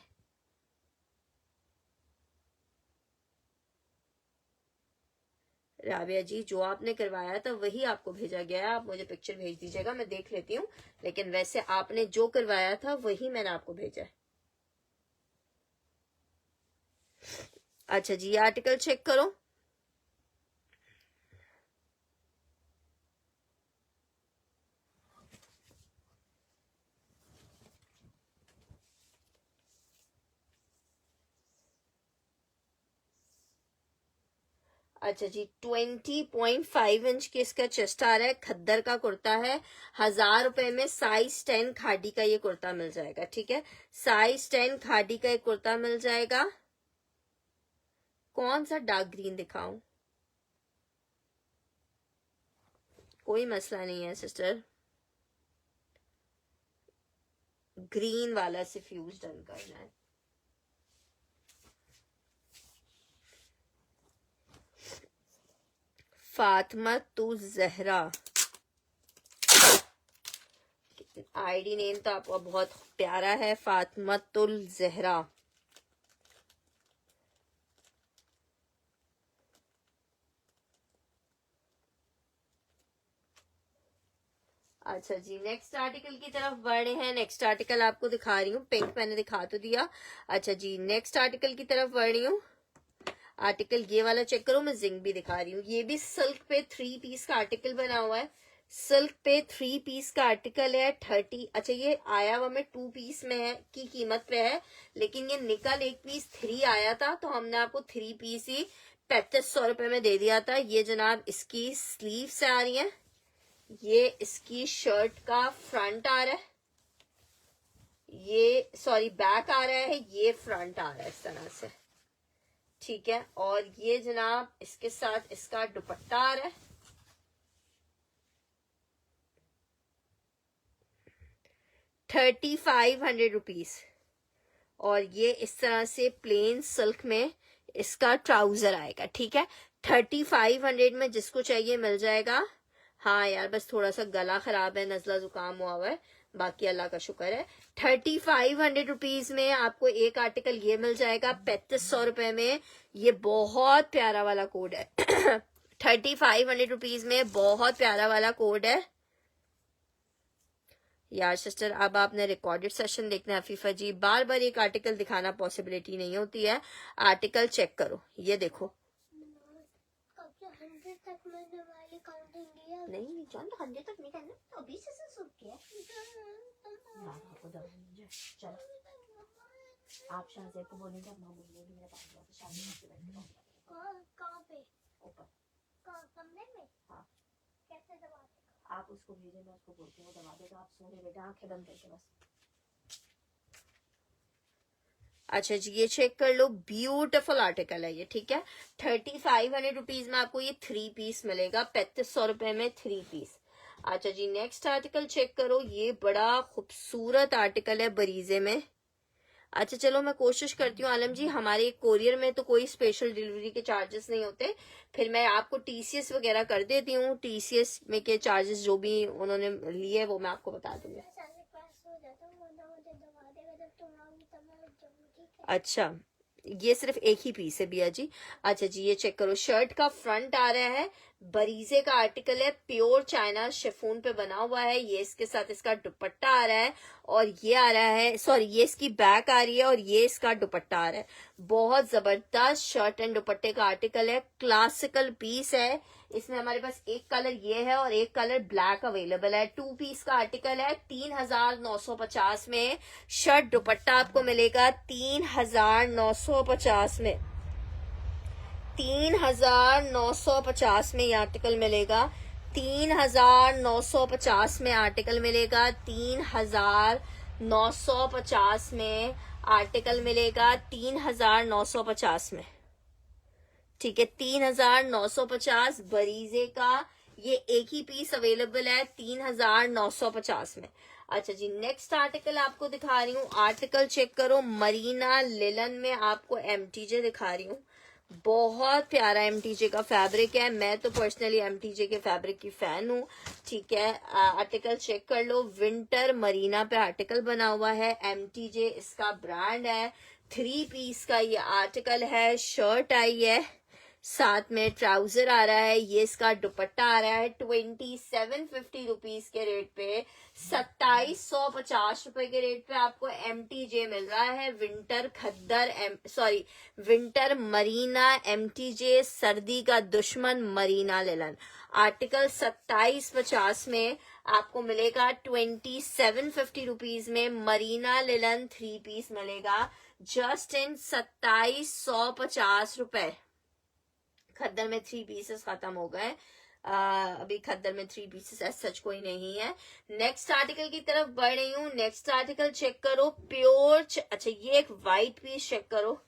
Speaker 1: राबिया जी, जो आपने करवाया था वही आपको भेजा गया है, आप मुझे पिक्चर भेज दीजिएगा, मैं देख लेती हूँ। लेकिन वैसे आपने जो करवाया था वही मैंने आपको भेजा है। अच्छा जी, ये आर्टिकल चेक करो। अच्छा जी, 20.5 इंच की इसका चेस्ट आ रहा है। खद्दर का कुर्ता है। 1,000 रुपए में साइज 10 खादी का ये कुर्ता मिल जाएगा, ठीक है। साइज 10 खादी का एक कुर्ता मिल जाएगा। कौन सा डार्क ग्रीन दिखाऊं? कोई मसला नहीं है सिस्टर, ग्रीन वाला से फ्यूज डन करना है। फातिमा तू जहरा, आईडी नेम तो आपका बहुत प्यारा है, फातिमा तुल जहरा। अच्छा जी, नेक्स्ट आर्टिकल की तरफ बढ़े हैं। नेक्स्ट आर्टिकल आपको दिखा रही हूँ, पिंक मैंने दिखा तो दिया। अच्छा जी, नेक्स्ट आर्टिकल की तरफ बढ़ रही हूँ। आर्टिकल ये वाला चेक करो, मैं जिंक भी दिखा रही हूँ। ये भी सिल्क पे 3 पीस का आर्टिकल बना हुआ है। सिल्क पे 3 पीस का आर्टिकल है 30। अच्छा, ये आया हुआ में 2 पीस में है की कीमत पे है, लेकिन ये निकल एक पीस 3 आया था, तो हमने आपको 3 पीस ही 3500 रुपए में दे दिया था। ये जनाब इसकी स्लीव से आ रही है, ये इसकी शर्ट का फ्रंट आ रहा है, ये सॉरी बैक आ रहा है, ये फ्रंट आ रहा है इस तरह से, ठीक है। और ये जनाब इसके साथ इसका दुपट्टा आ रहा है, 3500 रुपीज। और ये इस तरह से प्लेन सिल्क में इसका ट्राउजर आएगा, ठीक है। 3500 में जिसको चाहिए मिल जाएगा। हाँ यार बस थोड़ा सा गला खराब है, नजला जुकाम हुआ है, बाकी अल्लाह का शुक्र है। 3500 रुपीज में आपको एक आर्टिकल ये मिल जाएगा 3500 रुपए में। ये बहुत प्यारा वाला कोड है 3500 रुपीज में बहुत प्यारा वाला कोड है यार। सिस्टर अब आपने रिकॉर्डेड सेशन देखना है अफीफा जी, बार बार एक आर्टिकल दिखाना पॉसिबिलिटी नहीं होती है। आर्टिकल चेक करो, ये देखो। नहीं जान तो 100 तक नहीं करना, तो अभी से शुरू किया। चलो आप शाहजेब को बोलेंगे, अब मैं बोलूंगी मेरे पास कहाँ पे ऊपर कमरे में। हाँ कैसे दबाते आप उसको भेजे, मैं उसको बोलती हूँ दबा देगा। आप सोने बेटा आंखें बंद करके बस। अच्छा जी ये चेक कर लो, ब्यूटीफुल आर्टिकल है ये, ठीक है। 3500 रुपीज में आपको ये 3 पीस मिलेगा, 3500 रुपए में 3 पीस। अच्छा जी नेक्स्ट आर्टिकल चेक करो, ये बड़ा खूबसूरत आर्टिकल है बरीजे में। अच्छा चलो मैं कोशिश करती हूँ आलम जी, हमारे कोरियर में तो कोई स्पेशल डिलीवरी के चार्जेस नहीं होते, फिर मैं आपको टीसीएस वगैरह कर देती हूँ। टीसीएस में के चार्जेस जो भी उन्होंने लिए वो मैं आपको बता दूंगी। अच्छा ये सिर्फ एक ही पीस है बिया जी। अच्छा जी ये चेक करो, शर्ट का फ्रंट आ रहा है, बरीजे का आर्टिकल है, प्योर चाइना शिफॉन पे बना हुआ है। ये इसके साथ इसका दुपट्टा आ रहा है, और ये आ रहा है सॉरी ये इसकी बैक आ रही है, और ये इसका दुपट्टा आ रहा है। बहुत जबरदस्त शर्ट एंड दुपट्टे का आर्टिकल है, क्लासिकल पीस है। इसमें हमारे पास एक कलर ये है और एक कलर ब्लैक अवेलेबल है। 2 पीस का आर्टिकल है, 3950 में। शर्ट दुपट्टा आपको मिलेगा 3950 में, 3950 में ये आर्टिकल मिलेगा। 3950 में आर्टिकल मिलेगा, 3950 में आर्टिकल मिलेगा, 3950 में, ठीक है। 3950 बरीजे का ये एक ही पीस अवेलेबल है 3950 में। अच्छा जी नेक्स्ट आर्टिकल आपको दिखा रही हूँ, आर्टिकल चेक करो, मरीना लिलन में आपको एमटीजे दिखा रही हूँ। बहुत प्यारा एमटीजे का फैब्रिक है, मैं तो पर्सनली एमटीजे के फैब्रिक की फैन हूँ, ठीक है। आर्टिकल चेक कर लो, विंटर मरीना पे आर्टिकल बना हुआ है, एमटीजे इसका ब्रांड है। 3 पीस का ये आर्टिकल है, शर्ट आई है, साथ में ट्राउजर आ रहा है, ये इसका दुपट्टा आ रहा है। 2750 रुपीज के रेट पे, 2750 रुपए के रेट पे आपको एमटीजे मिल रहा है। विंटर खद्दर विंटर मरीना एमटीजे, सर्दी का दुश्मन मरीना लिलन। आर्टिकल 2750 में आपको मिलेगा, 2750 रुपीज में मरीना लिलन 3 पीस मिलेगा, जस्ट इन 2750 रुपए। खद्दर में 3 पीसेस खत्म हो गए, अभी खद्दर में 3 पीसेस सच कोई नहीं है। नेक्स्ट आर्टिकल की तरफ बढ़ रही हूँ। नेक्स्ट आर्टिकल चेक करो, प्योर अच्छा ये एक वाइट पीस चेक करो,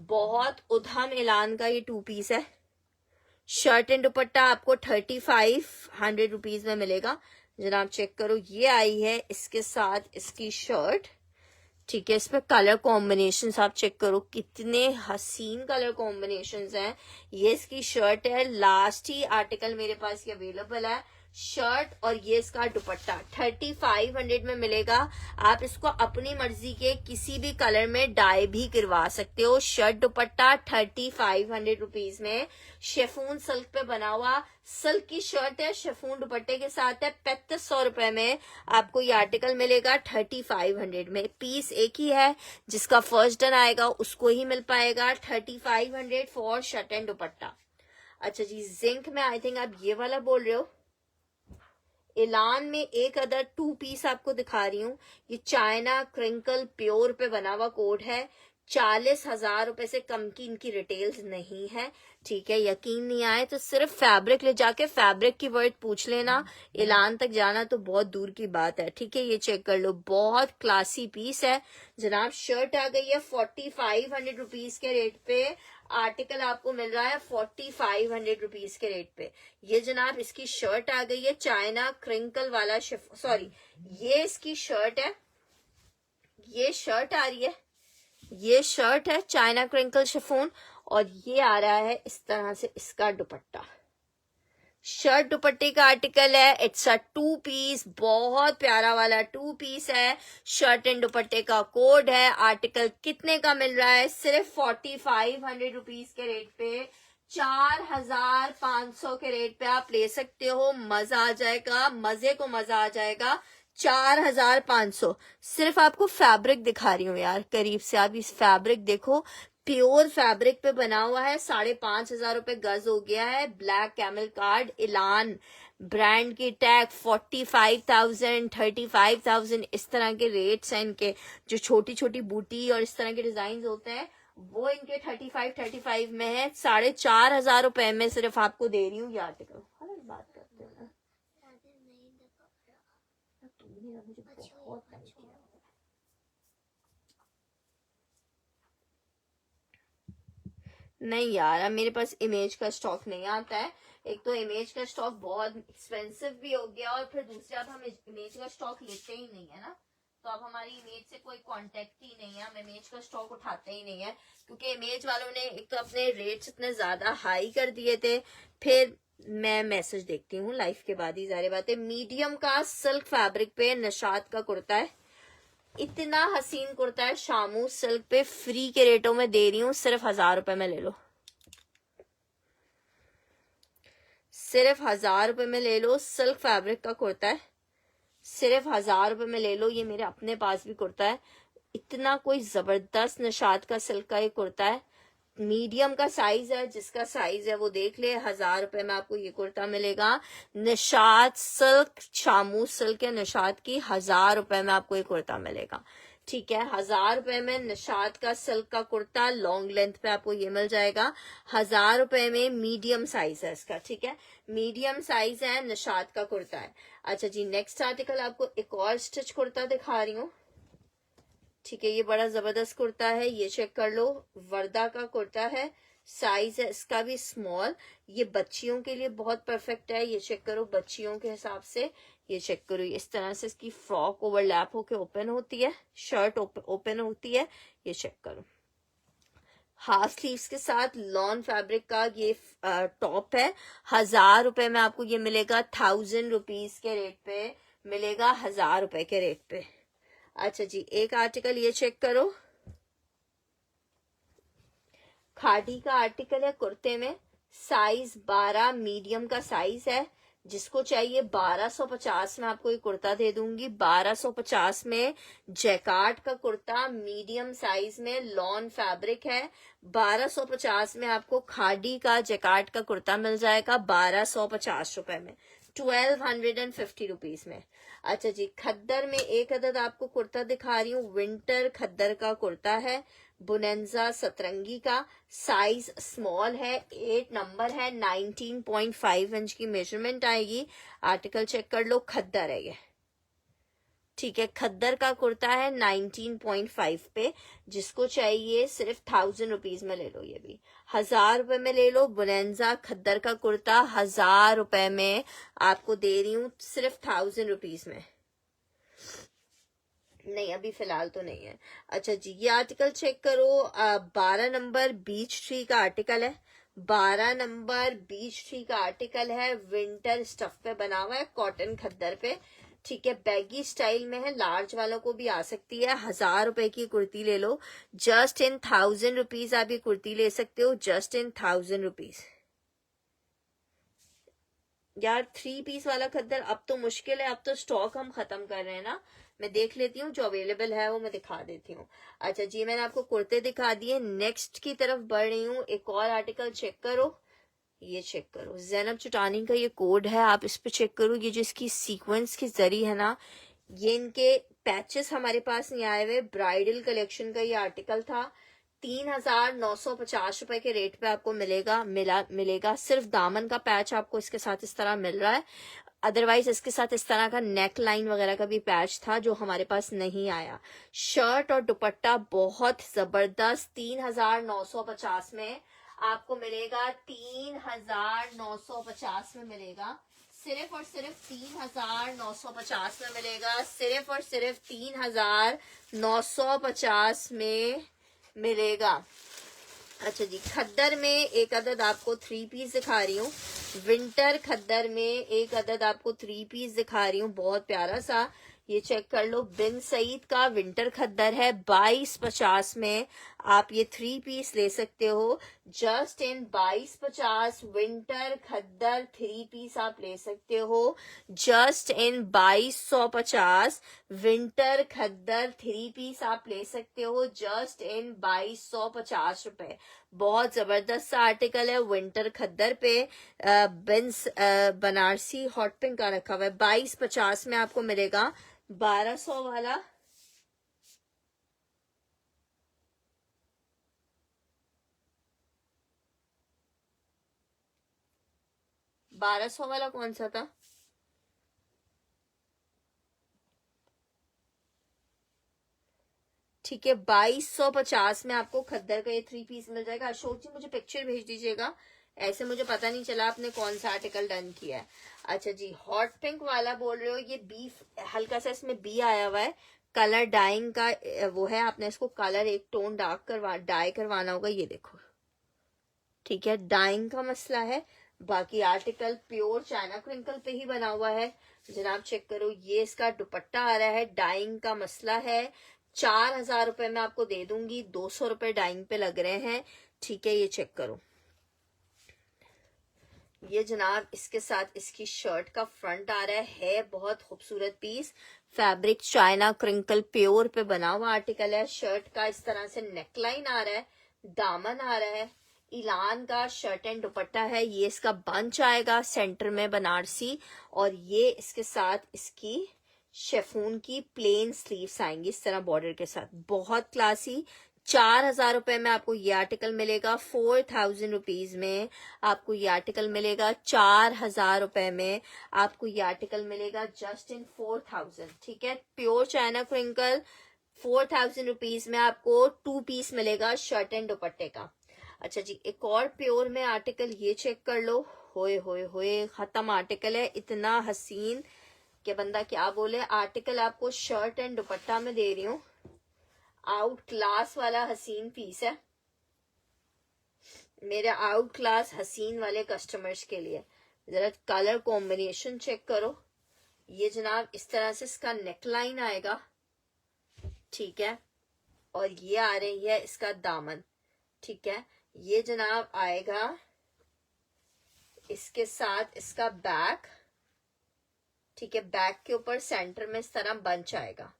Speaker 1: बहुत उधम ऐलान का ये 2 पीस है। शर्ट एंड दुपट्टा आपको 3500 रुपीज में मिलेगा। जनाब चेक करो, ये आई है इसके साथ इसकी शर्ट, ठीक है। इसमें कलर कॉम्बिनेशन आप चेक करो, कितने हसीन कलर कॉम्बिनेशन हैं। ये इसकी शर्ट है, लास्ट ही आर्टिकल मेरे पास ये अवेलेबल है, शर्ट और ये इसका दुपट्टा 3500 में मिलेगा। आप इसको अपनी मर्जी के किसी भी कलर में डाई भी करवा सकते हो। शर्ट दुपट्टा 3500 रुपीज में, शेफून सिल्क पे बना हुआ सिल्क की शर्ट है, शेफून दुपट्टे के साथ है। 3500 रुपए में आपको ये आर्टिकल मिलेगा 3500 में। पीस एक ही है, जिसका फर्स्ट डन आएगा उसको ही मिल पाएगा। 3500 फॉर शर्ट एंड दुपट्टा। अच्छा जी जिंक में आई थिंक आप ये वाला बोल रहे हो। ऐलान में एक अदर 2 पीस आपको दिखा रही हूँ, ये चाइना क्रिंकल प्योर पे बना हुआ कोड है, 40,000 रुपए से कम की इनकी रिटेल्स नहीं है। ठीक है, यकीन नहीं आए तो सिर्फ फैब्रिक ले जाके फैब्रिक की वर्ड पूछ लेना, ऐलान तक जाना तो बहुत दूर की बात है। ठीक है, ये चेक कर लो, बहुत क्लासी पीस है जनाब। शर्ट आ गई है 4500 रुपीज के रेट पे, आर्टिकल आपको मिल रहा है 4500 रुपीज के रेट पे। ये जनाब इसकी शर्ट आ गई है, चाइना क्रिंकल वाला सॉरी, ये इसकी शर्ट है, ये शर्ट आ रही है, ये शर्ट है चाइना क्रिंकल शिफोन, और ये आ रहा है इस तरह से इसका दुपट्टा। शर्ट दुपट्टे का आर्टिकल है, इट्स अ 2 पीस, बहुत प्यारा वाला 2 पीस है। शर्ट एंड दुपट्टे का कोड है। आर्टिकल कितने का मिल रहा है? सिर्फ 4500 रुपीज के रेट पे, 4500 के रेट पे आप ले सकते हो। मजा आ जाएगा, मजे को मजा आ जाएगा। 4500। सिर्फ आपको फैब्रिक दिखा रही हूँ यार करीब से, आप इस फैब्रिक देखो, प्योर फैब्रिक पे बना हुआ है। 5500 रुपए गज हो गया है। ब्लैक कैमल कार्ड, इलान ब्रांड की टैग, 45,000 35,000 इस तरह के रेट्स हैं इनके। जो छोटी छोटी बूटी और इस तरह के डिजाइन होते हैं वो इनके 35 में है। 4500 रुपए में सिर्फ आपको दे रही हूँ ये आर्टिकल। बात करते हैं नहीं यार, अब मेरे पास इमेज का स्टॉक नहीं आता है। एक तो इमेज का स्टॉक बहुत एक्सपेंसिव भी हो गया, और फिर दूसरे अब हम इमेज का स्टॉक लेते ही नहीं है ना, तो अब हमारी इमेज से कोई कांटेक्ट ही नहीं है, हम इमेज का स्टॉक उठाते ही नहीं है। क्योंकि इमेज वालों ने एक तो अपने रेट्स इतने ज्यादा हाई कर दिए थे। फिर मैं मैसेज देखती हूँ लाइफ के बाद ही, सारी बातें। मीडियम का सिल्क फैब्रिक पे निशात का कुर्ता है, इतना हसीन कुर्ता है, शामू सिल्क पे, फ्री के रेटों में दे रही हूँ, सिर्फ 1000 रुपए में ले लो, सिर्फ 1000 रुपए में ले लो। सिल्क फैब्रिक का कुर्ता है, सिर्फ 1000 रुपए में ले लो। ये मेरे अपने पास भी कुर्ता है, इतना कोई जबरदस्त निशात का सिल्क का ये कुर्ता है। मीडियम का साइज है, जिसका साइज है वो देख ले। 1000 रुपए में आपको ये कुर्ता मिलेगा। निशात सिल्क, शामू सिल्क है निशात की, 1000 रुपए में आपको ये कुर्ता मिलेगा। ठीक है, 1000 रुपए में निशात का सिल्क का कुर्ता, लॉन्ग लेंथ पे आपको ये मिल जाएगा। 1000 रुपए में मीडियम साइज है इसका। ठीक है, मीडियम साइज है, निशात का कुर्ता है। अच्छा जी, नेक्स्ट आर्टिकल आपको एक और स्टिच कुर्ता दिखा रही हूँ। ठीक है, ये बड़ा जबरदस्त कुर्ता है, ये चेक कर लो, वर्दा का कुर्ता है, साइज है इसका भी स्मॉल। ये बच्चियों के लिए बहुत परफेक्ट है, ये चेक करो, बच्चियों के हिसाब से ये चेक करो। इस तरह से इसकी फ्रॉक ओवरलैप होके ओपन होती है, शर्ट ओपन होती है, ये चेक करो। हाफ स्लीव्स के साथ लॉन फैब्रिक का ये टॉप है। 1000 रुपए में आपको ये मिलेगा, 1000 रुपीज के रेट पे मिलेगा, 1000 रुपए के रेट पे। अच्छा जी, एक आर्टिकल ये चेक करो, खादी का आर्टिकल है कुर्ते में, साइज 12 मीडियम का साइज है। जिसको चाहिए 1250 में आपको ये कुर्ता दे दूंगी। 1250 में जैकार्ड का कुर्ता, मीडियम साइज में, लॉन फैब्रिक है। 1250 में आपको खादी का जैकार्ड का कुर्ता मिल जाएगा, 1250 रुपए में, 1250 रुपीज में। अच्छा जी, खद्दर में एक अदद आपको कुर्ता दिखा रही हूँ, विंटर खद्दर का कुर्ता है, बुनेंजा सतरंगी का, साइज स्मॉल है, 8 नंबर है, 19.5 इंच की मेजरमेंट आएगी। आर्टिकल चेक कर लो, खद्दर है ये। ठीक है, खद्दर का कुर्ता है 19.5 पे। जिसको चाहिए सिर्फ 1000 रुपीज में ले लो, ये भी 1000 रुपए में ले लो। बुनेंजा खद्दर का कुर्ता 1000 रुपए में आपको दे रही हूँ, सिर्फ 1000 रुपीज में। नहीं, अभी फिलहाल तो नहीं है। अच्छा जी, ये आर्टिकल चेक करो, 12 नंबर बीच ट्री का आर्टिकल है, 12 नंबर बीच ट्री का आर्टिकल है, विंटर स्टफ पे बना हुआ है, कॉटन खद्दर पे। ठीक है, बैगी स्टाइल में है, लार्ज वालों को भी आ सकती है। 1000 रुपए की कुर्ती ले लो, जस्ट इन 1000 रुपीज आप ये कुर्ती ले सकते हो, जस्ट इन 1000 रुपीज। यार 3 पीस वाला खद्दर अब तो मुश्किल है, अब तो स्टॉक हम खत्म कर रहे हैं ना। मैं देख लेती हूँ, जो अवेलेबल है वो मैं दिखा देती हूँ। अच्छा जी, मैंने आपको कुर्ते दिखा दिए, नेक्स्ट की तरफ बढ़ रही हूँ। एक और आर्टिकल चेक करो, ये चेक करो, जैनब चुटानी का ये कोड है, आप इस पे चेक करो। ये जो इसकी सीक्वेंस की जरी है ना, ये इनके पैचेस हमारे पास नहीं आए हुए, ब्राइडल कलेक्शन का ये आर्टिकल था। 3,950 रुपए के रेट पे आपको मिलेगा। सिर्फ दामन का पैच आपको इसके साथ इस तरह मिल रहा है। अदरवाइज इसके साथ इस तरह का नेक लाइन वगैरह का भी पैच था जो हमारे पास नहीं आया। शर्ट और दुपट्टा बहुत जबरदस्त 3,950 में आपको मिलेगा। 3,950 में मिलेगा। सिर्फ और सिर्फ 3,950 में मिलेगा। सिर्फ और सिर्फ 3,950 में मिलेगा। अच्छा जी, खद्दर में एक अदद आपको 3 पीस दिखा रही हूँ। विंटर खद्दर में एक अदद आपको 3 पीस दिखा रही हूँ, बहुत प्यारा सा। ये चेक कर लो, बिन सईद का विंटर खद्दर है। 2250 में आप ये 3 पीस ले सकते हो। Just in 2250 winter khaddar 3 piece आप ले सकते हो। Just in 2250 winter khaddar 3 piece आप ले सकते हो। जस्ट इन 2250 रुपए। बहुत जबरदस्त सा आर्टिकल है विंटर खद्दर पे। बिन्स बनारसी हॉट पिंक का रखा हुआ है। 2250 में आपको मिलेगा। 1200 वाला 1200 वाला कौन सा था? ठीक है, 2250 में आपको खद्दर का ये 3 पीस मिल जाएगा। अशोक जी मुझे पिक्चर भेज दीजिएगा, ऐसे मुझे पता नहीं चला आपने कौन सा आर्टिकल डन किया है। अच्छा जी, हॉट पिंक वाला बोल रहे हो, ये बी हल्का सा इसमें बी आया हुआ है। कलर डाइंग का वो है, आपने इसको कलर एक टोन डाई करवाना होगा। ये देखो, ठीक है, डाइंग का मसला है। बाकी आर्टिकल प्योर चाइना क्रिंकल पे ही बना हुआ है। जनाब चेक करो, ये इसका दुपट्टा आ रहा है। डाइंग का मसला है। 4,000 रुपए में आपको दे दूंगी। 200 रुपए डाइंग पे लग रहे हैं। ठीक है, ये चेक करो। ये जनाब इसके साथ इसकी शर्ट का फ्रंट आ रहा है बहुत खूबसूरत piece. Fabric China crinkle pure पे बना हुआ आर्टिकल है। शर्ट का इस तरह से नेकलाइन आ रहा है, दामन आ रहा है। इलान का शर्ट एंड दुपट्टा है। ये इसका बंच आएगा सेंटर में बनारसी, और ये इसके साथ इसकी शेफून की प्लेन स्लीव्स आएंगी इस तरह बॉर्डर के साथ। बहुत क्लासी। 4,000 रुपए में आपको ये आर्टिकल मिलेगा। 4,000 रुपीज में आपको ये आर्टिकल मिलेगा। 4,000 रुपए में आपको ये आर्टिकल मिलेगा। Just in 4,000। ठीक है, प्योर चाइना क्रिंकल 4,000 रुपीज में आपको 2 पीस मिलेगा शर्ट एंड दुपट्टे का। अच्छा जी, एक और प्योर में आर्टिकल ये चेक कर लो। होए होए होए, खत्म आर्टिकल है, इतना हसीन कि बंदा क्या बोले। आर्टिकल आपको शर्ट एंड दुपट्टा में दे रही हूँ। आउट क्लास वाला हसीन पीस है मेरे आउट क्लास हसीन वाले कस्टमर्स के लिए। जरा कलर कॉम्बिनेशन चेक करो। ये जनाब इस तरह से इसका नेकलाइन आएगा, ठीक है, और ये आ रही है इसका दामन। ठीक है, ये जनाब आएगा इसके साथ इसका बैक। ठीक है, बैक के ऊपर सेंटर में इस तरह बंच आएगा।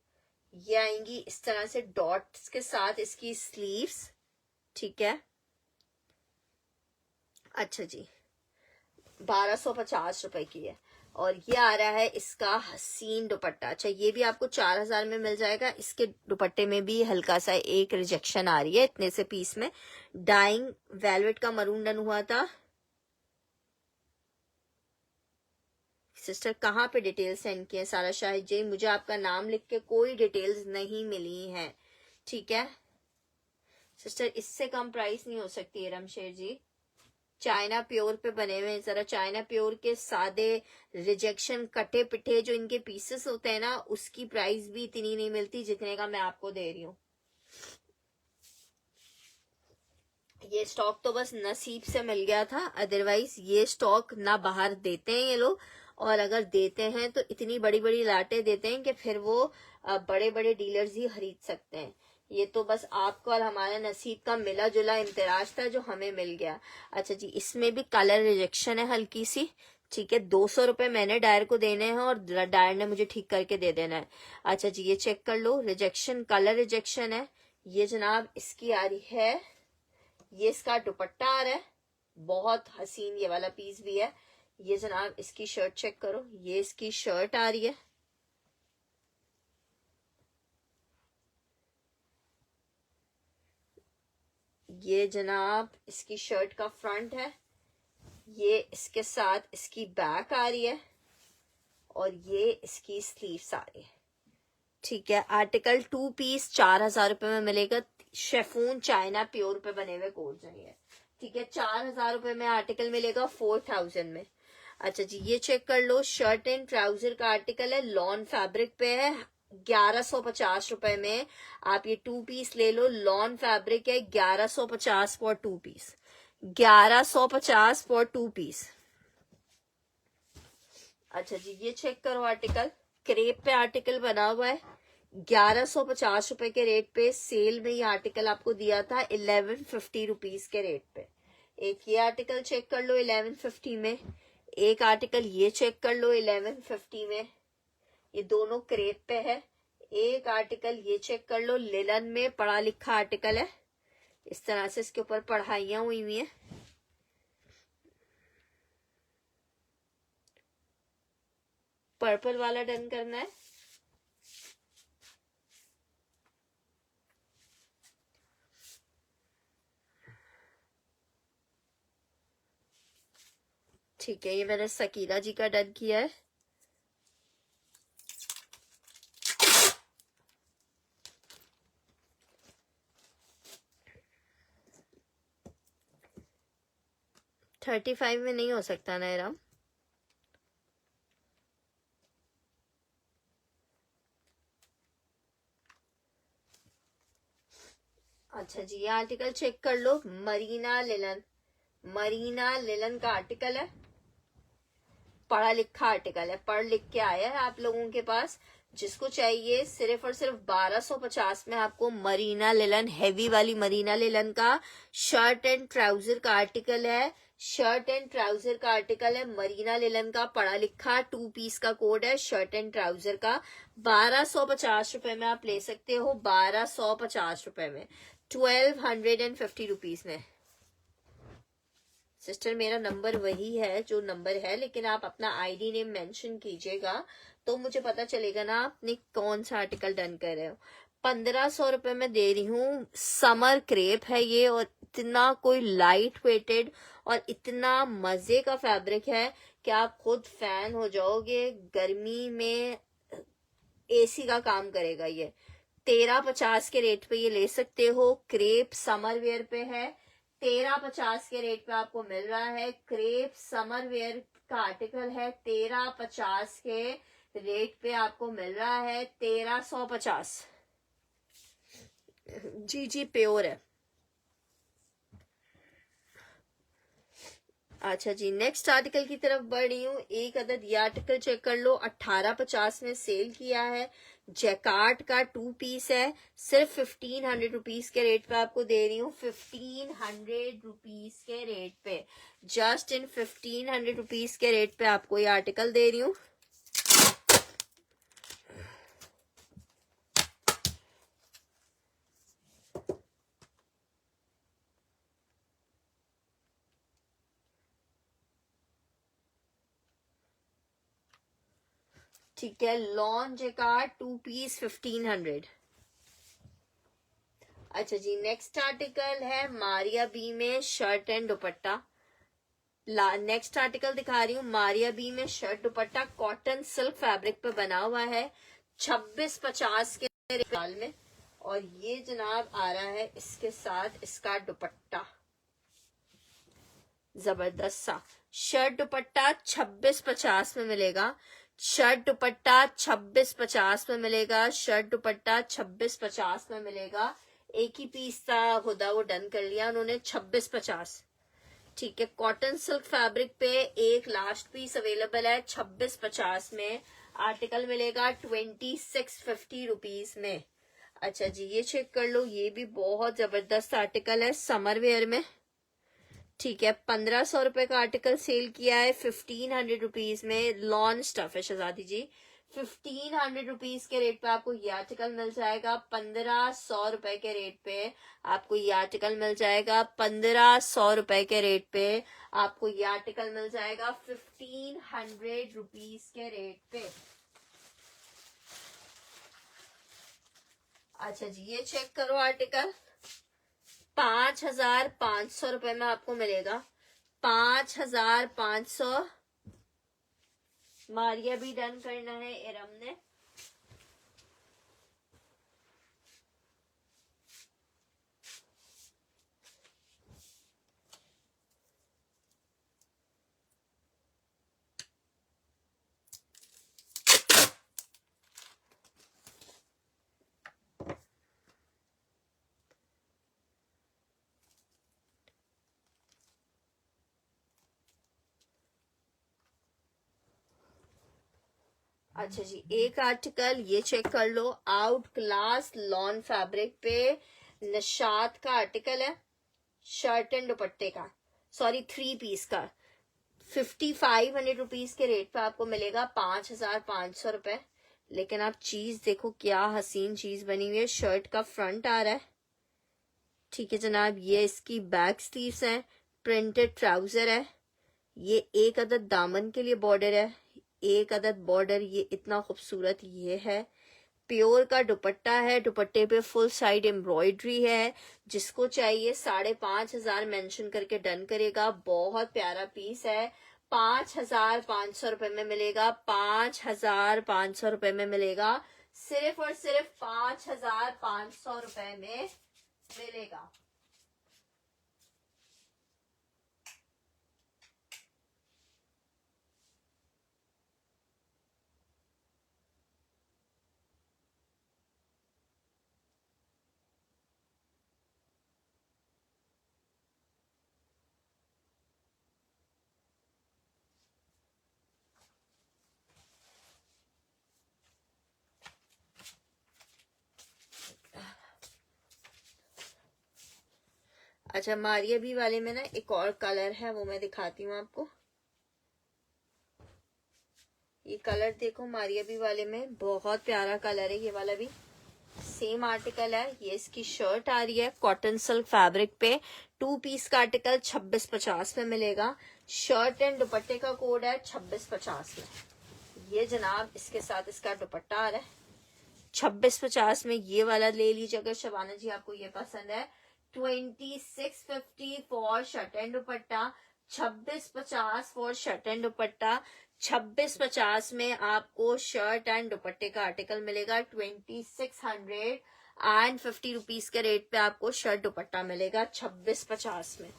Speaker 1: ये आएंगी इस तरह से डॉट्स के साथ इसकी स्लीव्स। ठीक है, अच्छा जी, 1250 रुपए की है। और ये आ रहा है इसका हसीन दुपट्टा। अच्छा, ये भी आपको 4,000 में मिल जाएगा। इसके दुपट्टे में भी हल्का सा एक रिजेक्शन आ रही है इतने से पीस में। डाइंग वेलवेट का मरून डन हुआ था। सिस्टर कहाँ पे डिटेल्स सेंड किए? सारा शाहिद जी, मुझे आपका नाम लिख के कोई डिटेल्स नहीं मिली है। ठीक है सिस्टर, इससे कम प्राइस नहीं हो सकती है रमशेर जी। चाइना प्योर पे बने हुए हैं। जरा चाइना प्योर के सादे रिजेक्शन कटे पिटे जो इनके पीसेस होते हैं ना, उसकी प्राइस भी इतनी नहीं मिलती जितने का मैं आपको दे रही हूँ। ये स्टॉक तो बस नसीब से मिल गया था, अदरवाइज ये स्टॉक ना बाहर देते हैं ये लोग, और अगर देते हैं तो इतनी बड़ी बड़ी लाटे देते हैं कि फिर वो बड़े बड़े डीलर्स ही खरीद सकते हैं। ये तो बस आपको और हमारे नसीब का मिला जुला इम्तिराज था जो हमें मिल गया। अच्छा जी, इसमें भी कलर रिजेक्शन है हल्की सी। ठीक है, 200 रुपए मैंने डायर को देने हैं और डायर ने मुझे ठीक करके दे देना है। अच्छा जी, ये चेक कर लो, रिजेक्शन कलर रिजेक्शन है। ये जनाब इसकी आ रही है, ये इसका दुपट्टा आ रहा है, बहुत हसीन ये वाला पीस भी है। ये जनाब इसकी शर्ट चेक करो, ये इसकी शर्ट आ रही है। ये जनाब इसकी शर्ट का फ्रंट है, ये इसके साथ इसकी बैक आ रही है और ये इसकी स्लीव्स आ रही है। ठीक है, आर्टिकल 2 पीस 4,000 रुपए में मिलेगा। शेफून चाइना प्योर पे बने हुए कोट चाहिए। ठीक है, 4,000 रुपए में आर्टिकल मिलेगा 4,000 में। अच्छा जी, ये चेक कर लो, शर्ट एंड ट्राउजर का आर्टिकल है, लॉन फैब्रिक पे है, 1150 रुपए में आप ये 2 पीस ले लो। लॉन फैब्रिक है, 1150 फॉर 2 पीस, 1150 फॉर 2 पीस। अच्छा जी, ये चेक करो आर्टिकल, क्रेप पे आर्टिकल बना हुआ है, 1150 रुपए के रेट पे। सेल में ये आर्टिकल आपको दिया था 1150 रुपीज के रेट पे। एक ये आर्टिकल चेक कर लो 1150 में, एक आर्टिकल ये चेक कर लो 1150 में, ये दोनों क्रेप पे है। एक आर्टिकल ये चेक कर लो, लिलन में पढ़ा लिखा आर्टिकल है, इस तरह से इसके ऊपर पढ़ाइयां हुई हुई है। पर्पल वाला डन करना है। ठीक है, ये मैंने सकीना जी का डन किया है। $35 में नहीं हो सकता ना इरम? अच्छा जी, ये आर्टिकल चेक कर लो, मरीना लिलन, मरीना लिलन का आर्टिकल है, पढ़ा लिखा आर्टिकल है, पढ़ लिख के आया है आप लोगों के पास। जिसको चाहिए सिर्फ और सिर्फ 1250 में आपको मरीना लिलन, हैवी वाली मरीना लिलन का शर्ट एंड ट्राउजर का आर्टिकल है, शर्ट एंड ट्राउजर का आर्टिकल है मरीना लिलन का, पढ़ा लिखा 2 पीस का कोड है शर्ट एंड ट्राउजर का। 1250 रुपए में आप ले सकते हो, 1250 रुपए में, 1250 रुपीज में। सिस्टर मेरा नंबर वही है जो नंबर है, लेकिन आप अपना आईडी नेम मेंशन कीजिएगा तो मुझे पता चलेगा ना आपने कौन सा आर्टिकल डन कर रहे हो। 1500 रुपए में दे रही हूँ, समर क्रेप है ये, और इतना कोई लाइट वेटेड और इतना मजे का फैब्रिक है कि आप खुद फैन हो जाओगे। गर्मी में एसी का काम करेगा ये। 1350 के रेट पे ये ले सकते हो। क्रेप समर वेयर पे है, 1350 के रेट पे आपको मिल रहा है। क्रेप समर वेयर का आर्टिकल है, 1350 के रेट पे आपको मिल रहा है, 1350। जी जी प्योर है। अच्छा जी, नेक्स्ट आर्टिकल की तरफ बढ़ रही हूँ। एक अदद ये आर्टिकल चेक कर लो, 1850 में सेल किया है, जैकार्ड का 2 पीस है, सिर्फ 1500 रुपीज के रेट पे आपको दे रही हूँ, 1500 रुपीज के रेट पे, जस्ट इन 1500 रुपीज के रेट पे आपको ये आर्टिकल दे रही हूँ। ठीक है, लॉन जैकार्ड 2 पीस 1500। अच्छा जी, नेक्स्ट आर्टिकल है मारिया बी में shirt and dupatta. Next article दिखा रही हूँ, मारिया बी में शर्ट दुपट्टा, कॉटन सिल्क फैब्रिक पे बना हुआ है, 2650 के साल में। और ये जनाब आ रहा है इसके साथ इसका दुपट्टा, जबरदस्त सा शर्ट दुपट्टा 2650 में मिलेगा। शर्ट दुपट्टा 2650 में मिलेगा, शर्ट दुपट्टा 2650 में मिलेगा। एक ही पीस था खुदा, वो डन कर लिया उन्होंने, 2650। ठीक है, कॉटन सिल्क फैब्रिक पे एक लास्ट पीस अवेलेबल है 2650 में, आर्टिकल मिलेगा 2650 रुपीज में। अच्छा जी, ये चेक कर लो, ये भी बहुत जबरदस्त आर्टिकल है समर वेयर में। ठीक है, 1500 रुपए का आर्टिकल सेल किया है 1500 रुपीज में, लॉन स्टफ है शहजादी जी। 1500 रुपीज के रेट पे आपको ये आर्टिकल मिल जाएगा, 1500 रुपए के रेट पे आपको ये आर्टिकल मिल जाएगा, 1500 रुपए के रेट पे आपको ये आर्टिकल मिल जाएगा, 1500 रुपीज के रेट पे। अच्छा जी, ये चेक करो आर्टिकल, ₹5,500 में आपको मिलेगा। 5,500। मारिया भी डन करना है इरम ने। अच्छा जी, एक आर्टिकल ये चेक कर लो, आउट क्लास लॉन फैब्रिक पे निशात का आर्टिकल है, शर्ट एंड दुपट्टे का, सॉरी 3 पीस का। 5,500 रुपीज के रेट पे आपको मिलेगा 5,500 रुपए। लेकिन आप चीज देखो क्या हसीन चीज बनी हुई है। शर्ट का फ्रंट आ रहा है, ठीक है जनाब, ये इसकी बैक स्लीव्स हैं, प्रिंटेड ट्राउजर है, ये एक अदद दामन के लिए बॉर्डर है, एक अदद बॉर्डर ये इतना खूबसूरत ये है। प्योर का दुपट्टा है, दुपट्टे पे फुल साइड एम्ब्रॉयडरी है। जिसको चाहिए 5,500 मेंशन करके डन करेगा। बहुत प्यारा पीस है। 5,500 में मिलेगा। 5,500 में मिलेगा। सिर्फ और सिर्फ 5,500 में मिलेगा। अच्छा, मारिया भी वाले में ना एक और कलर है, वो मैं दिखाती हूँ आपको। ये कलर देखो, मारिया भी वाले में बहुत प्यारा कलर है। ये वाला भी सेम आर्टिकल है। ये इसकी शर्ट आ रही है कॉटन सिल्क फैब्रिक पे। 2 पीस का आर्टिकल 2650 में मिलेगा। शर्ट एंड दुपट्टे का कोड है 2650 में। ये जनाब इसके साथ इसका दुपट्टा आ रहा है 2650 में। ये वाला ले लीजिएगा शबाना जी, आपको ये पसंद है। 2650 for shirt and dupatta, 2650 for shirt and दुपट्टा। 2650 में आपको शर्ट एंड दुपट्टे का आर्टिकल मिलेगा। 2650 रुपीज के रेट पे आपको शर्ट दुपट्टा मिलेगा 2650 में।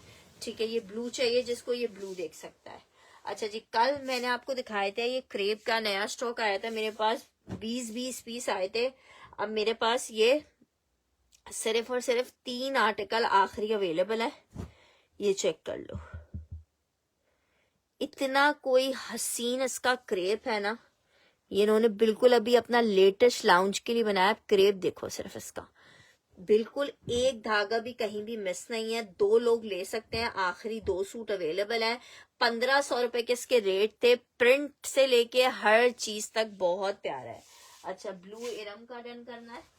Speaker 1: ठीक है, ये ब्लू चाहिए जिसको, ये ब्लू देख सकता है। अच्छा जी, कल मैंने आपको दिखाया था ये क्रेप का नया स्टॉक आया था मेरे पास, 20 पीस आए थे। अब मेरे पास ये सिर्फ और सिर्फ 3 आर्टिकल आखिरी अवेलेबल है। ये चेक कर लो, इतना कोई हसीन इसका क्रेप है ना। ये इन्होंने बिल्कुल अभी अपना लेटेस्ट लाउंज के लिए बनाया। क्रेप देखो सिर्फ इसका, बिल्कुल एक धागा भी कहीं भी मिस नहीं है। 2 लोग ले सकते हैं। आखिरी 2 सूट अवेलेबल है। 1,500 रुपए के इसके रेट थे। प्रिंट से लेके हर चीज तक बहुत प्यारा है। अच्छा, ब्लू इरम का डन करना है।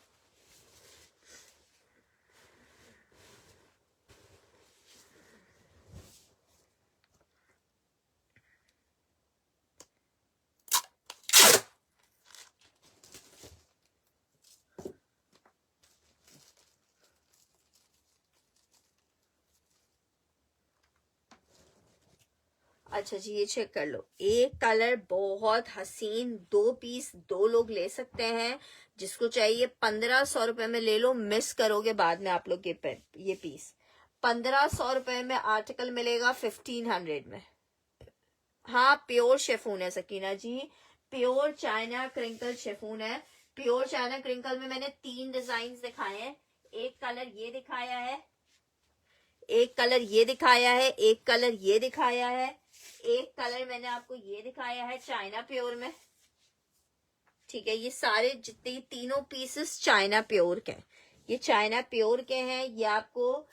Speaker 1: अच्छा जी, ये चेक कर लो, एक कलर बहुत हसीन, 2 पीस 2 लोग ले सकते हैं। जिसको चाहिए 1,500 रुपए में ले लो, मिस करोगे बाद में आप लोग ये पीस। 1,500 रुपए में आर्टिकल मिलेगा 1,500 में। हाँ, प्योर शेफून है सकीना जी, प्योर चाइना क्रिंकल शेफून है। प्योर चाइना क्रिंकल में मैंने 3 डिजाइन दिखाए हैं। एक कलर ये दिखाया है, एक कलर ये दिखाया है, एक कलर ये दिखाया है, एक कलर मैंने आपको ये दिखाया है चाइना प्योर में। ठीक है, ये सारे जितने तीनों पीसेस चाइना प्योर के हैं। ये चाइना प्योर के हैं। ये आपको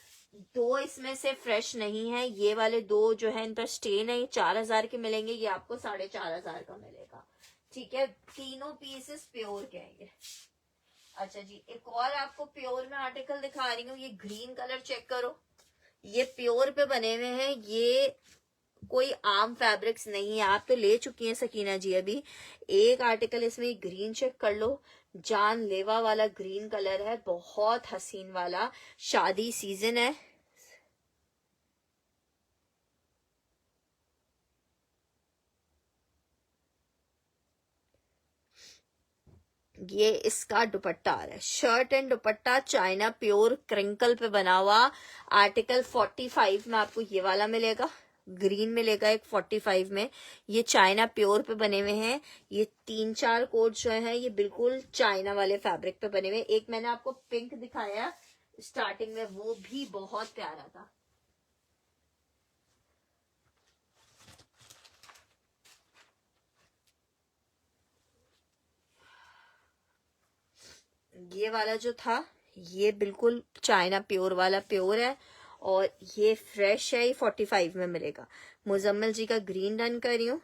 Speaker 1: 2 इसमें से फ्रेश नहीं है। ये वाले 2 जो है इन पर स्टेन है, ये 4,000 के मिलेंगे। ये आपको 4,500 का मिलेगा। ठीक है, तीनों पीसेस प्योर के हैं ये। अच्छा जी, एक और आपको प्योर में आर्टिकल दिखा रही हूँ। ये ग्रीन कलर चेक करो, ये प्योर पे बने हुए हैं। ये कोई आम फैब्रिक्स नहीं है। आप तो ले चुकी हैं सकीना जी अभी। एक आर्टिकल इसमें ग्रीन चेक कर लो, जानलेवा वाला ग्रीन कलर है, बहुत हसीन वाला, शादी सीजन है। ये इसका दुपट्टा आ रहा है, shirt and dupatta China pure crinkle पे बना हुआ। आर्टिकल 45 में आपको ये वाला मिलेगा, ग्रीन मिलेगा एक 45 में। ये चाइना प्योर पे बने हुए हैं। ये 3-4 कोट जो है ये बिल्कुल चाइना वाले फैब्रिक पे बने हुए। एक मैंने आपको पिंक दिखाया स्टार्टिंग में, वो भी बहुत प्यारा था। ये वाला जो था ये बिल्कुल चाइना प्योर वाला प्योर है, और ये फ्रेश है, ये 45 में मिलेगा। मुजम्मिल जी का ग्रीन डन कर रही हूँ।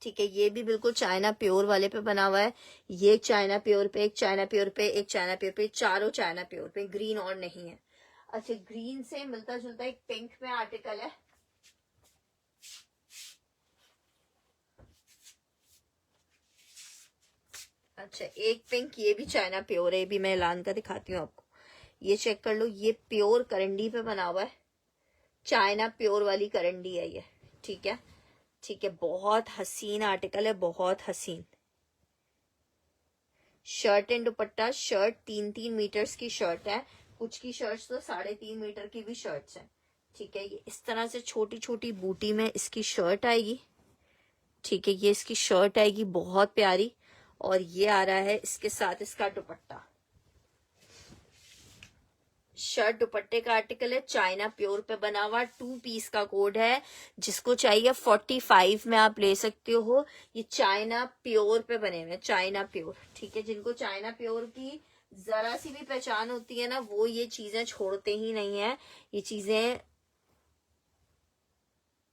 Speaker 1: ठीक है, ये भी बिल्कुल चाइना प्योर वाले पे बना हुआ है। ये चाइना प्योर पे, एक चाइना प्योर पे, एक चाइना प्योर पे, चारों चाइना प्योर पे, ग्रीन और नहीं है। अच्छा, ग्रीन से मिलता जुलता एक पिंक में आर्टिकल है। अच्छा, एक पिंक, ये भी चाइना प्योर है, भी मैं ऐलान का दिखाती हूँ आपको। ये चेक कर लो, ये प्योर करंडी पे बना हुआ है, चाइना प्योर वाली करंडी है ये। ठीक है, ठीक है, बहुत हसीन आर्टिकल है, बहुत हसीन। Shirt and dupatta, shirt 3-3 metres की शर्ट है, कुछ की शर्ट्स तो 3.5 मीटर की भी शर्ट्स हैं। ठीक है, ये इस तरह से छोटी छोटी बूटी में इसकी शर्ट आएगी। ठीक है, ये इसकी शर्ट आएगी बहुत प्यारी, और ये आ रहा है इसके साथ इसका दुपट्टा। शर्ट दुपट्टे का आर्टिकल है, चाइना प्योर पे बना हुआ, 2 पीस का कोड है। जिसको चाहिए 45 में आप ले सकते हो। ये चाइना प्योर पे बने हुए, चाइना प्योर। ठीक है, जिनको चाइना प्योर की जरा सी भी पहचान होती है ना, वो ये चीजें छोड़ते ही नहीं है। ये चीजें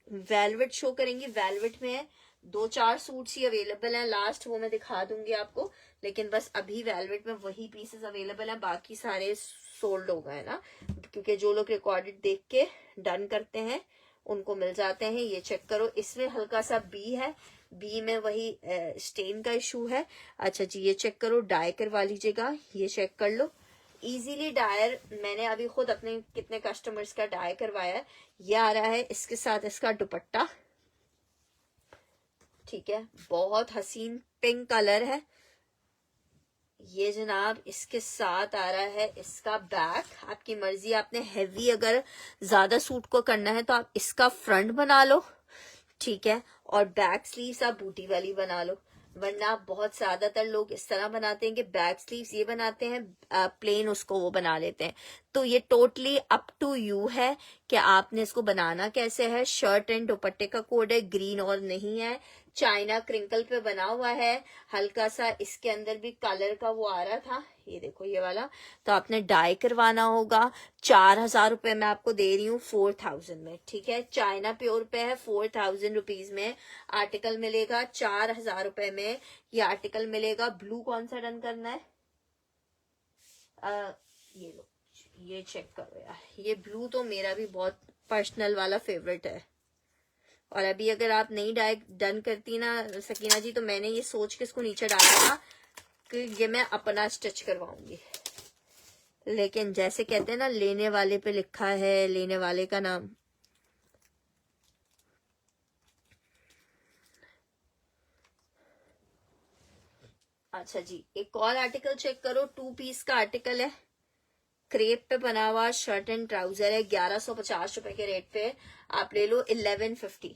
Speaker 1: वेलवेट शो करेंगी, वेलवेट में 2-4 सूट्स ही अवेलेबल हैं, लास्ट वो मैं दिखा दूंगी आपको। लेकिन बस अभी वेलवेट में वही पीसेस अवेलेबल हैं, बाकी सारे सोल्ड हो गए ना, क्योंकि जो लोग रिकॉर्डेड देख के डन करते हैं उनको मिल जाते हैं। ये चेक करो, इसमें हल्का सा बी है, बी में वही स्टेन का इशू है। अच्छा जी, ये चेक करो, डाई करवा लीजिएगा, ये चेक कर लो, इजीली डायर। मैंने अभी खुद अपने कितने कस्टमर्स का डाई करवाया है। ये आ रहा है इसके साथ इसका दुपट्टा। ठीक है, बहुत हसीन पिंक कलर है ये जनाब। इसके साथ आ रहा है इसका बैक। आपकी मर्जी, आपने हैवी अगर ज्यादा सूट को करना है तो आप इसका फ्रंट बना लो। ठीक है, और बैक स्लीव्स आप बूटी वाली बना लो, वरना बहुत ज्यादातर लोग इस तरह बनाते हैं कि बैक स्लीव्स ये बनाते हैं, प्लेन उसको वो बना लेते हैं। तो ये टोटली अप टू यू है कि आपने इसको बनाना कैसे है। शर्ट एंड दुपट्टे का कोड है, ग्रीन और नहीं है, चाइना क्रिंकल पे बना हुआ है। हल्का सा इसके अंदर भी कलर का वो आ रहा था, ये देखो ये वाला, तो आपने डाई करवाना होगा। 4,000 रुपए में आपको दे रही हूँ 4,000 में। ठीक है, चाइना प्योर पे है, 4,000 रुपीज में आर्टिकल मिलेगा। 4,000 रुपए में ये आर्टिकल मिलेगा। ब्लू कौन सा डन करना है? ये लो, ये चेक करो यार, ये ब्लू तो मेरा भी बहुत पर्सनल वाला फेवरेट है। और अभी अगर आप नहीं डन करती ना सकीना जी, तो मैंने ये सोच के इसको नीचे डाला था कि ये मैं अपना स्टिच करवाऊंगी। लेकिन जैसे कहते हैं ना, लेने वाले पे लिखा है लेने वाले का नाम। अच्छा जी, एक और आर्टिकल चेक करो, 2 पीस का आर्टिकल है, क्रेप पे बना हुआ, शर्ट एंड ट्राउजर है। 1150 रुपए के रेट पे आप ले लो। 1150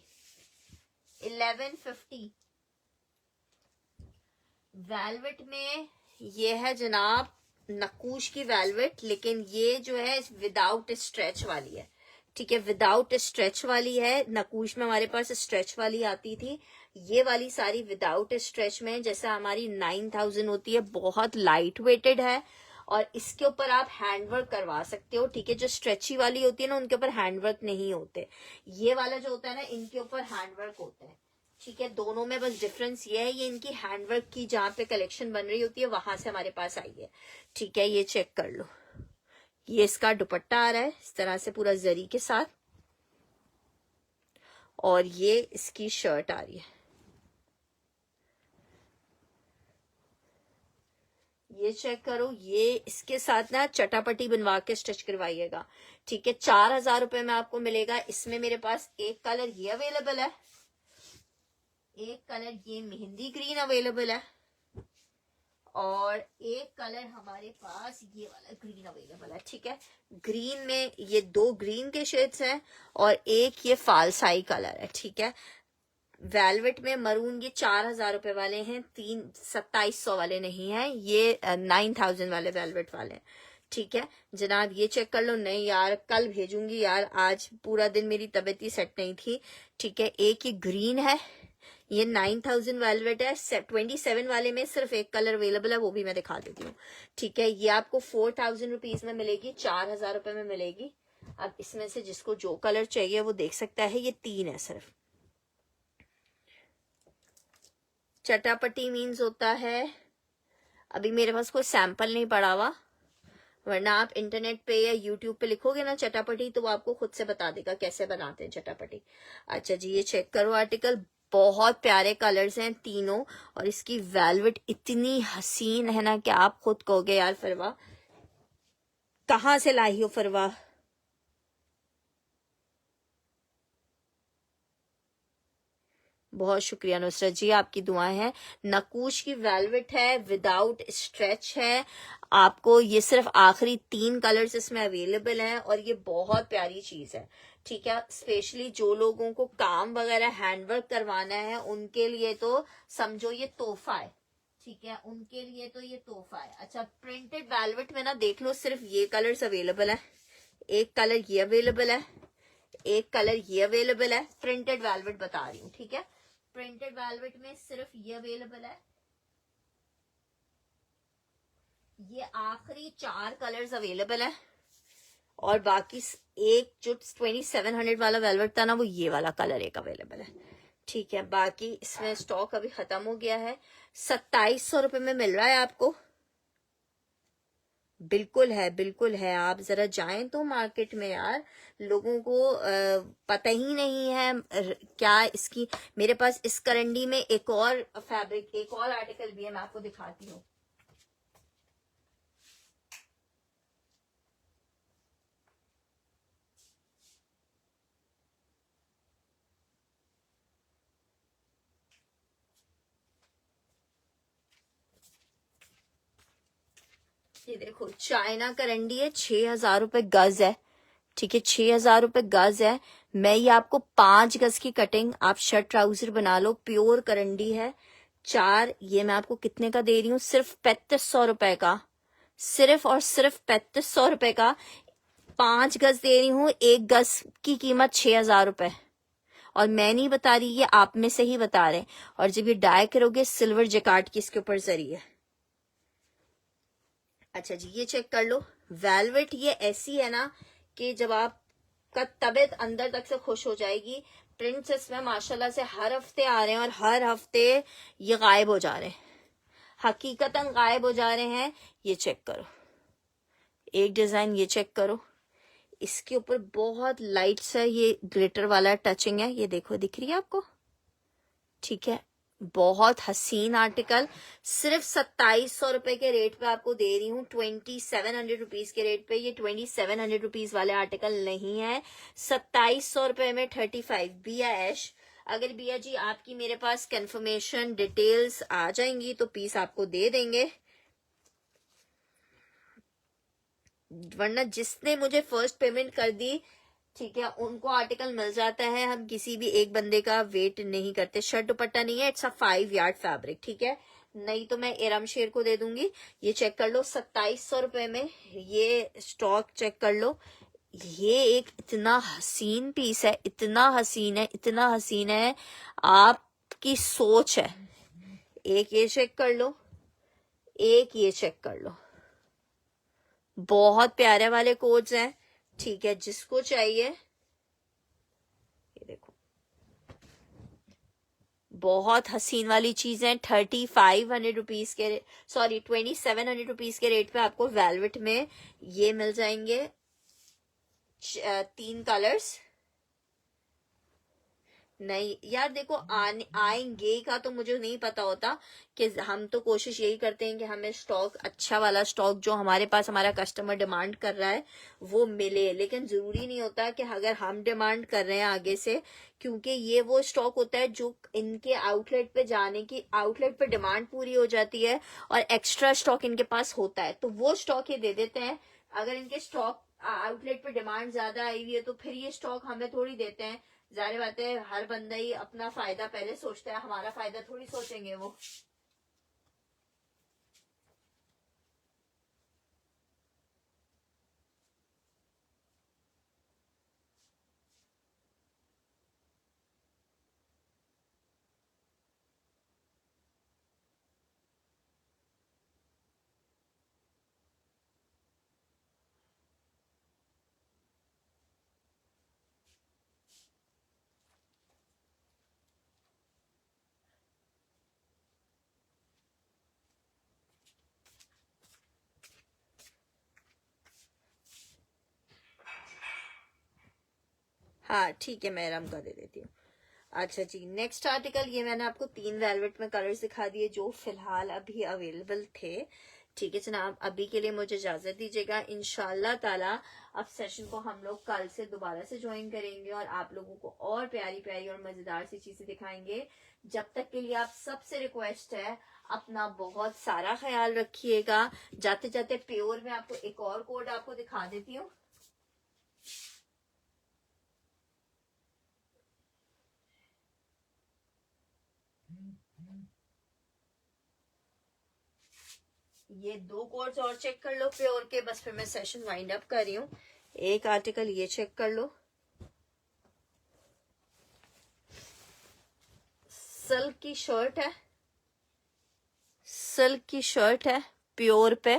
Speaker 1: वेलवेट में ये है जनाब, नकूश की वेलवेट, लेकिन ये जो है विदाउट स्ट्रेच वाली है। ठीक है, विदाउट स्ट्रेच वाली है। नकूश में हमारे पास स्ट्रेच वाली आती थी, ये वाली सारी विदाउट स्ट्रेच में, जैसे हमारी 9,000 होती है, बहुत लाइट वेटेड है। और इसके ऊपर आप हैंडवर्क करवा सकते हो। ठीक है, जो स्ट्रेची वाली होती है ना, उनके ऊपर हैंडवर्क नहीं होते। ये वाला जो होता है ना, इनके ऊपर हैंडवर्क होते हैं। ठीक है, दोनों में बस डिफरेंस ये है, ये इनकी हैंडवर्क की जहां पे कलेक्शन बन रही होती है वहां से हमारे पास आई है। ठीक है, ये चेक कर लो, ये इसका दुपट्टा आ रहा है इस तरह से पूरा जरी के साथ, और ये इसकी शर्ट आ रही है। ये चेक करो, ये इसके साथ ना चटापटी बनवा के स्टिच करवाइएगा। ठीक है, 4,000 रुपए में आपको मिलेगा। इसमें मेरे पास एक कलर ये अवेलेबल है, एक कलर ये मेहंदी ग्रीन अवेलेबल है, और एक कलर हमारे पास ये वाला ग्रीन अवेलेबल है। ठीक है, ग्रीन में ये 2 ग्रीन के शेड्स हैं और एक ये फालसाई कलर है। ठीक है, वेलवेट में मरून ये 4,000 रुपए वाले हैं, 2700 वाले नहीं हैं, ये 9,000 वाले वेलवेट वाले हैं। ठीक है जनाब, ये चेक कर लो। नहीं यार, कल भेजूंगी यार, आज पूरा दिन मेरी तबीयत ही सेट नहीं थी। ठीक है, एक ये ग्रीन है, ये 9,000 वेलवेट है। 27 वाले में सिर्फ एक कलर अवेलेबल है, वो भी मैं दिखा देती हूँ। ठीक है, ये आपको 4,000 रुपीज में मिलेगी, 4,000 रुपए में मिलेगी। अब इसमें से जिसको जो कलर चाहिए वो देख सकता है। ये 3 है सिर्फ। चटापटी मीन्स होता है, अभी मेरे पास कोई सैंपल नहीं पड़ा हुआ, वरना आप इंटरनेट पे या यूट्यूब पे लिखोगे ना चटापटी तो वो आपको खुद से बता देगा कैसे बनाते हैं चटापटी। अच्छा जी, ये चेक करो आर्टिकल, बहुत प्यारे कलर्स हैं तीनों, और इसकी वेलवेट इतनी हसीन है ना कि आप खुद कहोगे यार फरवा कहाँ से लाई हो फरवा। बहुत शुक्रिया नुसरत जी, आपकी दुआएं हैं। नकूश की वेलवेट है, विदाउट स्ट्रेच है। आपको ये सिर्फ आखिरी 3 कलर्स इसमें अवेलेबल हैं, और ये बहुत प्यारी चीज है। ठीक है, स्पेशली जो लोगों को काम वगैरह हैंडवर्क करवाना है उनके लिए तो समझो ये तोहफा है। ठीक है, उनके लिए तो ये तोहफा है। अच्छा, प्रिंटेड वेलवेट में ना देख लो, सिर्फ ये कलर्स अवेलेबल है, एक कलर ये अवेलेबल है, एक कलर ये अवेलेबल है। प्रिंटेड वेलवेट बता रही हूँ। ठीक है, प्रिंटेड वेलवेट में सिर्फ ये अवेलेबल है, ये आखिरी 4 कलर्स अवेलेबल है, और बाकी एक जो 2700 वाला वेलवेट था ना, वो ये वाला कलर एक अवेलेबल है। ठीक है, बाकी इसमें स्टॉक अभी खत्म हो गया है। 2700 रुपए में मिल रहा है आपको। बिल्कुल है, बिल्कुल है। आप जरा जाएं तो मार्केट में यार, लोगों को पता ही नहीं है क्या इसकी। मेरे पास इस करंडी में एक और फैब्रिक, एक और आर्टिकल भी है, मैं आपको दिखाती हूँ। ये देखो, चाइना करंडी है, 6,000 रुपए गज है। ठीक है, 6,000 रुपए गज है। मैं ये आपको 5 गज की कटिंग, आप शर्ट ट्राउजर बना लो, प्योर करंडी है। 4 ये मैं आपको कितने का दे रही हूँ, सिर्फ 3500 रुपए का, सिर्फ और सिर्फ 3500 रुपए का। 5 गज दे रही हूँ, 1 गज की कीमत 6,000 रुपए, और मैं नहीं बता रही, ये आप में से ही बता रहे हैं। और जब ये डाई करोगे, सिल्वर जैकार्ड की इसके ऊपर जरी है। अच्छा जी, ये चेक कर लो, वेलवेट ये ऐसी है ना कि जब आपका तबीयत अंदर तक से खुश हो जाएगी। प्रिंट्स इसमें माशाल्लाह से हर हफ्ते आ रहे हैं, और हर हफ्ते ये गायब हो जा रहे हैं, हकीकतन गायब हो जा रहे हैं। ये चेक करो, एक डिजाइन ये चेक करो, इसके ऊपर बहुत लाइट सा ये ग्लिटर वाला टचिंग है, ये देखो दिख रही है आपको। ठीक है, बहुत हसीन आर्टिकल, सिर्फ 2700 रुपए के रेट पे आपको दे रही हूँ, 2700 रुपीज के रेट पे। ये 2700 रुपीज वाले आर्टिकल नहीं है। 2700 रुपए में 35 बिया ऐश। अगर बिया जी आपकी मेरे पास कंफर्मेशन डिटेल्स आ जाएंगी तो पीस आपको दे देंगे, वरना जिसने मुझे फर्स्ट पेमेंट कर दी, ठीक है, उनको आर्टिकल मिल जाता है। हम किसी भी एक बंदे का वेट नहीं करते। शर्ट दुपट्टा नहीं है, इट्स अ 5 यार्ड फैब्रिक। ठीक है, नहीं तो मैं एरम शेर को दे दूंगी। ये चेक कर लो, 2700 रुपए में ये स्टॉक चेक कर लो। ये एक इतना हसीन पीस है, इतना हसीन है, इतना हसीन है, आपकी सोच है। एक ये चेक कर लो, एक ये चेक कर लो, बहुत प्यारे वाले कोड्स हैं। ठीक है, जिसको चाहिए ये देखो, बहुत हसीन वाली चीज है। 3500 रुपीज के, सॉरी 2700 रुपीज के रेट पे आपको वेलवेट में ये मिल जाएंगे 3 कलर्स। नहीं यार देखो, आएंगे का तो मुझे नहीं पता होता, कि हम तो कोशिश यही करते हैं कि हमें स्टॉक, अच्छा वाला स्टॉक जो हमारे पास हमारा कस्टमर डिमांड कर रहा है वो मिले। लेकिन जरूरी नहीं होता कि अगर हम डिमांड कर रहे हैं आगे से, क्योंकि ये वो स्टॉक होता है जो इनके आउटलेट पे जाने की, आउटलेट पे डिमांड पूरी हो जाती है और एक्स्ट्रा स्टॉक इनके पास होता है, तो वो स्टॉक ये दे देते हैं। अगर इनके स्टॉक आउटलेट पे डिमांड ज्यादा आई हुई है तो फिर ये स्टॉक हमें थोड़ी देते हैं। जाहिर बात है, हर बंदा ही अपना फायदा पहले सोचता है, हमारा फायदा थोड़ी सोचेंगे वो। हाँ ठीक है, मैं आराम कर दे देती हूँ। अच्छा जी, नेक्स्ट आर्टिकल, ये मैंने आपको 3 वेलवेट में कलर्स दिखा दिए जो फिलहाल अभी अवेलेबल थे। ठीक है जनाब, अभी के लिए मुझे इजाजत दीजिएगा। इंशाल्लाह ताला अब सेशन को हम लोग कल से दोबारा से ज्वाइन करेंगे और आप लोगों को और प्यारी प्यारी और मजेदार सी चीजें दिखाएंगे। जब तक के लिए आप सबसे रिक्वेस्ट है, अपना बहुत सारा ख्याल रखिएगा। जाते जाते प्योर में आपको एक और कोड आपको दिखा देती हूँ। ये 2 कोड्स और चेक कर लो प्योर के, बस फिर मैं सेशन वाइंड अप कर रही हूँ। एक आर्टिकल ये चेक कर लो, सिल्क की शर्ट है, सिल्क की शर्ट है प्योर पे,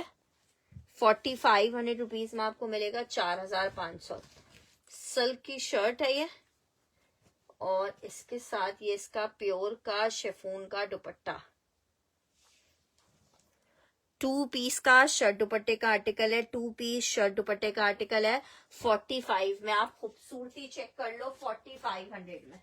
Speaker 1: 4500 रुपीज में आपको मिलेगा 4500। सिल्क की शर्ट है ये, और इसके साथ ये इसका प्योर का शिफॉन का दुपट्टा। 2 पीस का शर्ट दुपट्टे का आर्टिकल है, 2 पीस शर्ट दुपट्टे का आर्टिकल है 45 में। आप खूबसूरती चेक कर लो 4500 में।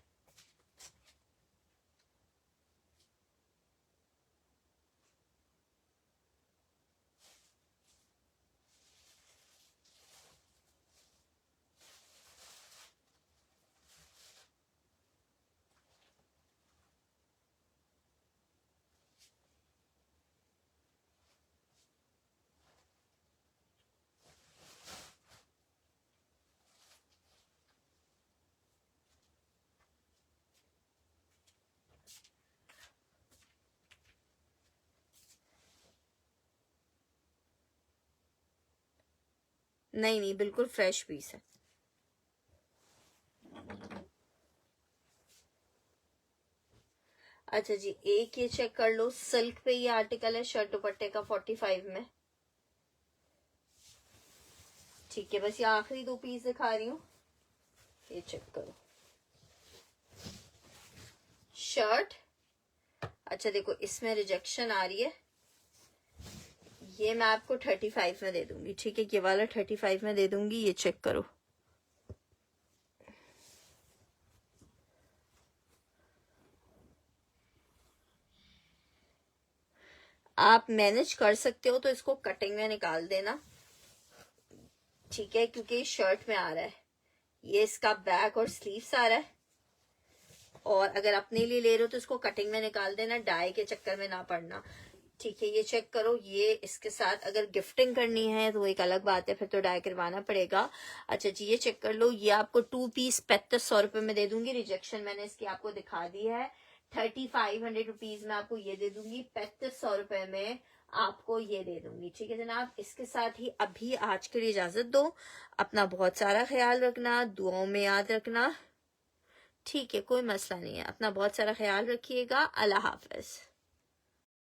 Speaker 1: नहीं नहीं, बिल्कुल फ्रेश पीस है। अच्छा जी, एक ये चेक कर लो, सिल्क पे ये आर्टिकल है शर्ट दुपट्टे का 45 में। ठीक है, बस ये आखिरी 2 पीस दिखा रही हूँ, ये चेक करो। शर्ट, अच्छा देखो इसमें रिजेक्शन आ रही है, ये मैं आपको 35 में दे दूंगी। ठीक है, ये वाला 35 में दे दूंगी, ये चेक करो। आप मैनेज कर सकते हो तो इसको कटिंग में निकाल देना, ठीक है, क्योंकि शर्ट में आ रहा है। ये इसका बैक और स्लीव्स आ रहा है, और अगर अपने लिए ले रहे हो तो इसको कटिंग में निकाल देना, डाई के चक्कर में ना पड़ना। ठीक है, ये चेक करो, ये इसके साथ अगर गिफ्टिंग करनी है तो एक अलग बात है, फिर तो डाई करवाना पड़ेगा। अच्छा जी, ये चेक कर लो, ये आपको 2 पीस 3500 रुपए में दे दूंगी। रिजेक्शन मैंने इसकी आपको दिखा दी है, 3500 रुपीज में आपको ये दे दूंगी, 3500 रुपए में आपको ये दे दूंगी। ठीक है जनाब, इसके साथ ही अभी आज के लिए इजाजत दो। अपना बहुत सारा ख्याल रखना, दुआओं में याद रखना। ठीक है, कोई मसला नहीं है, अपना बहुत सारा ख्याल रखिएगा। अल्लाह हाफिज।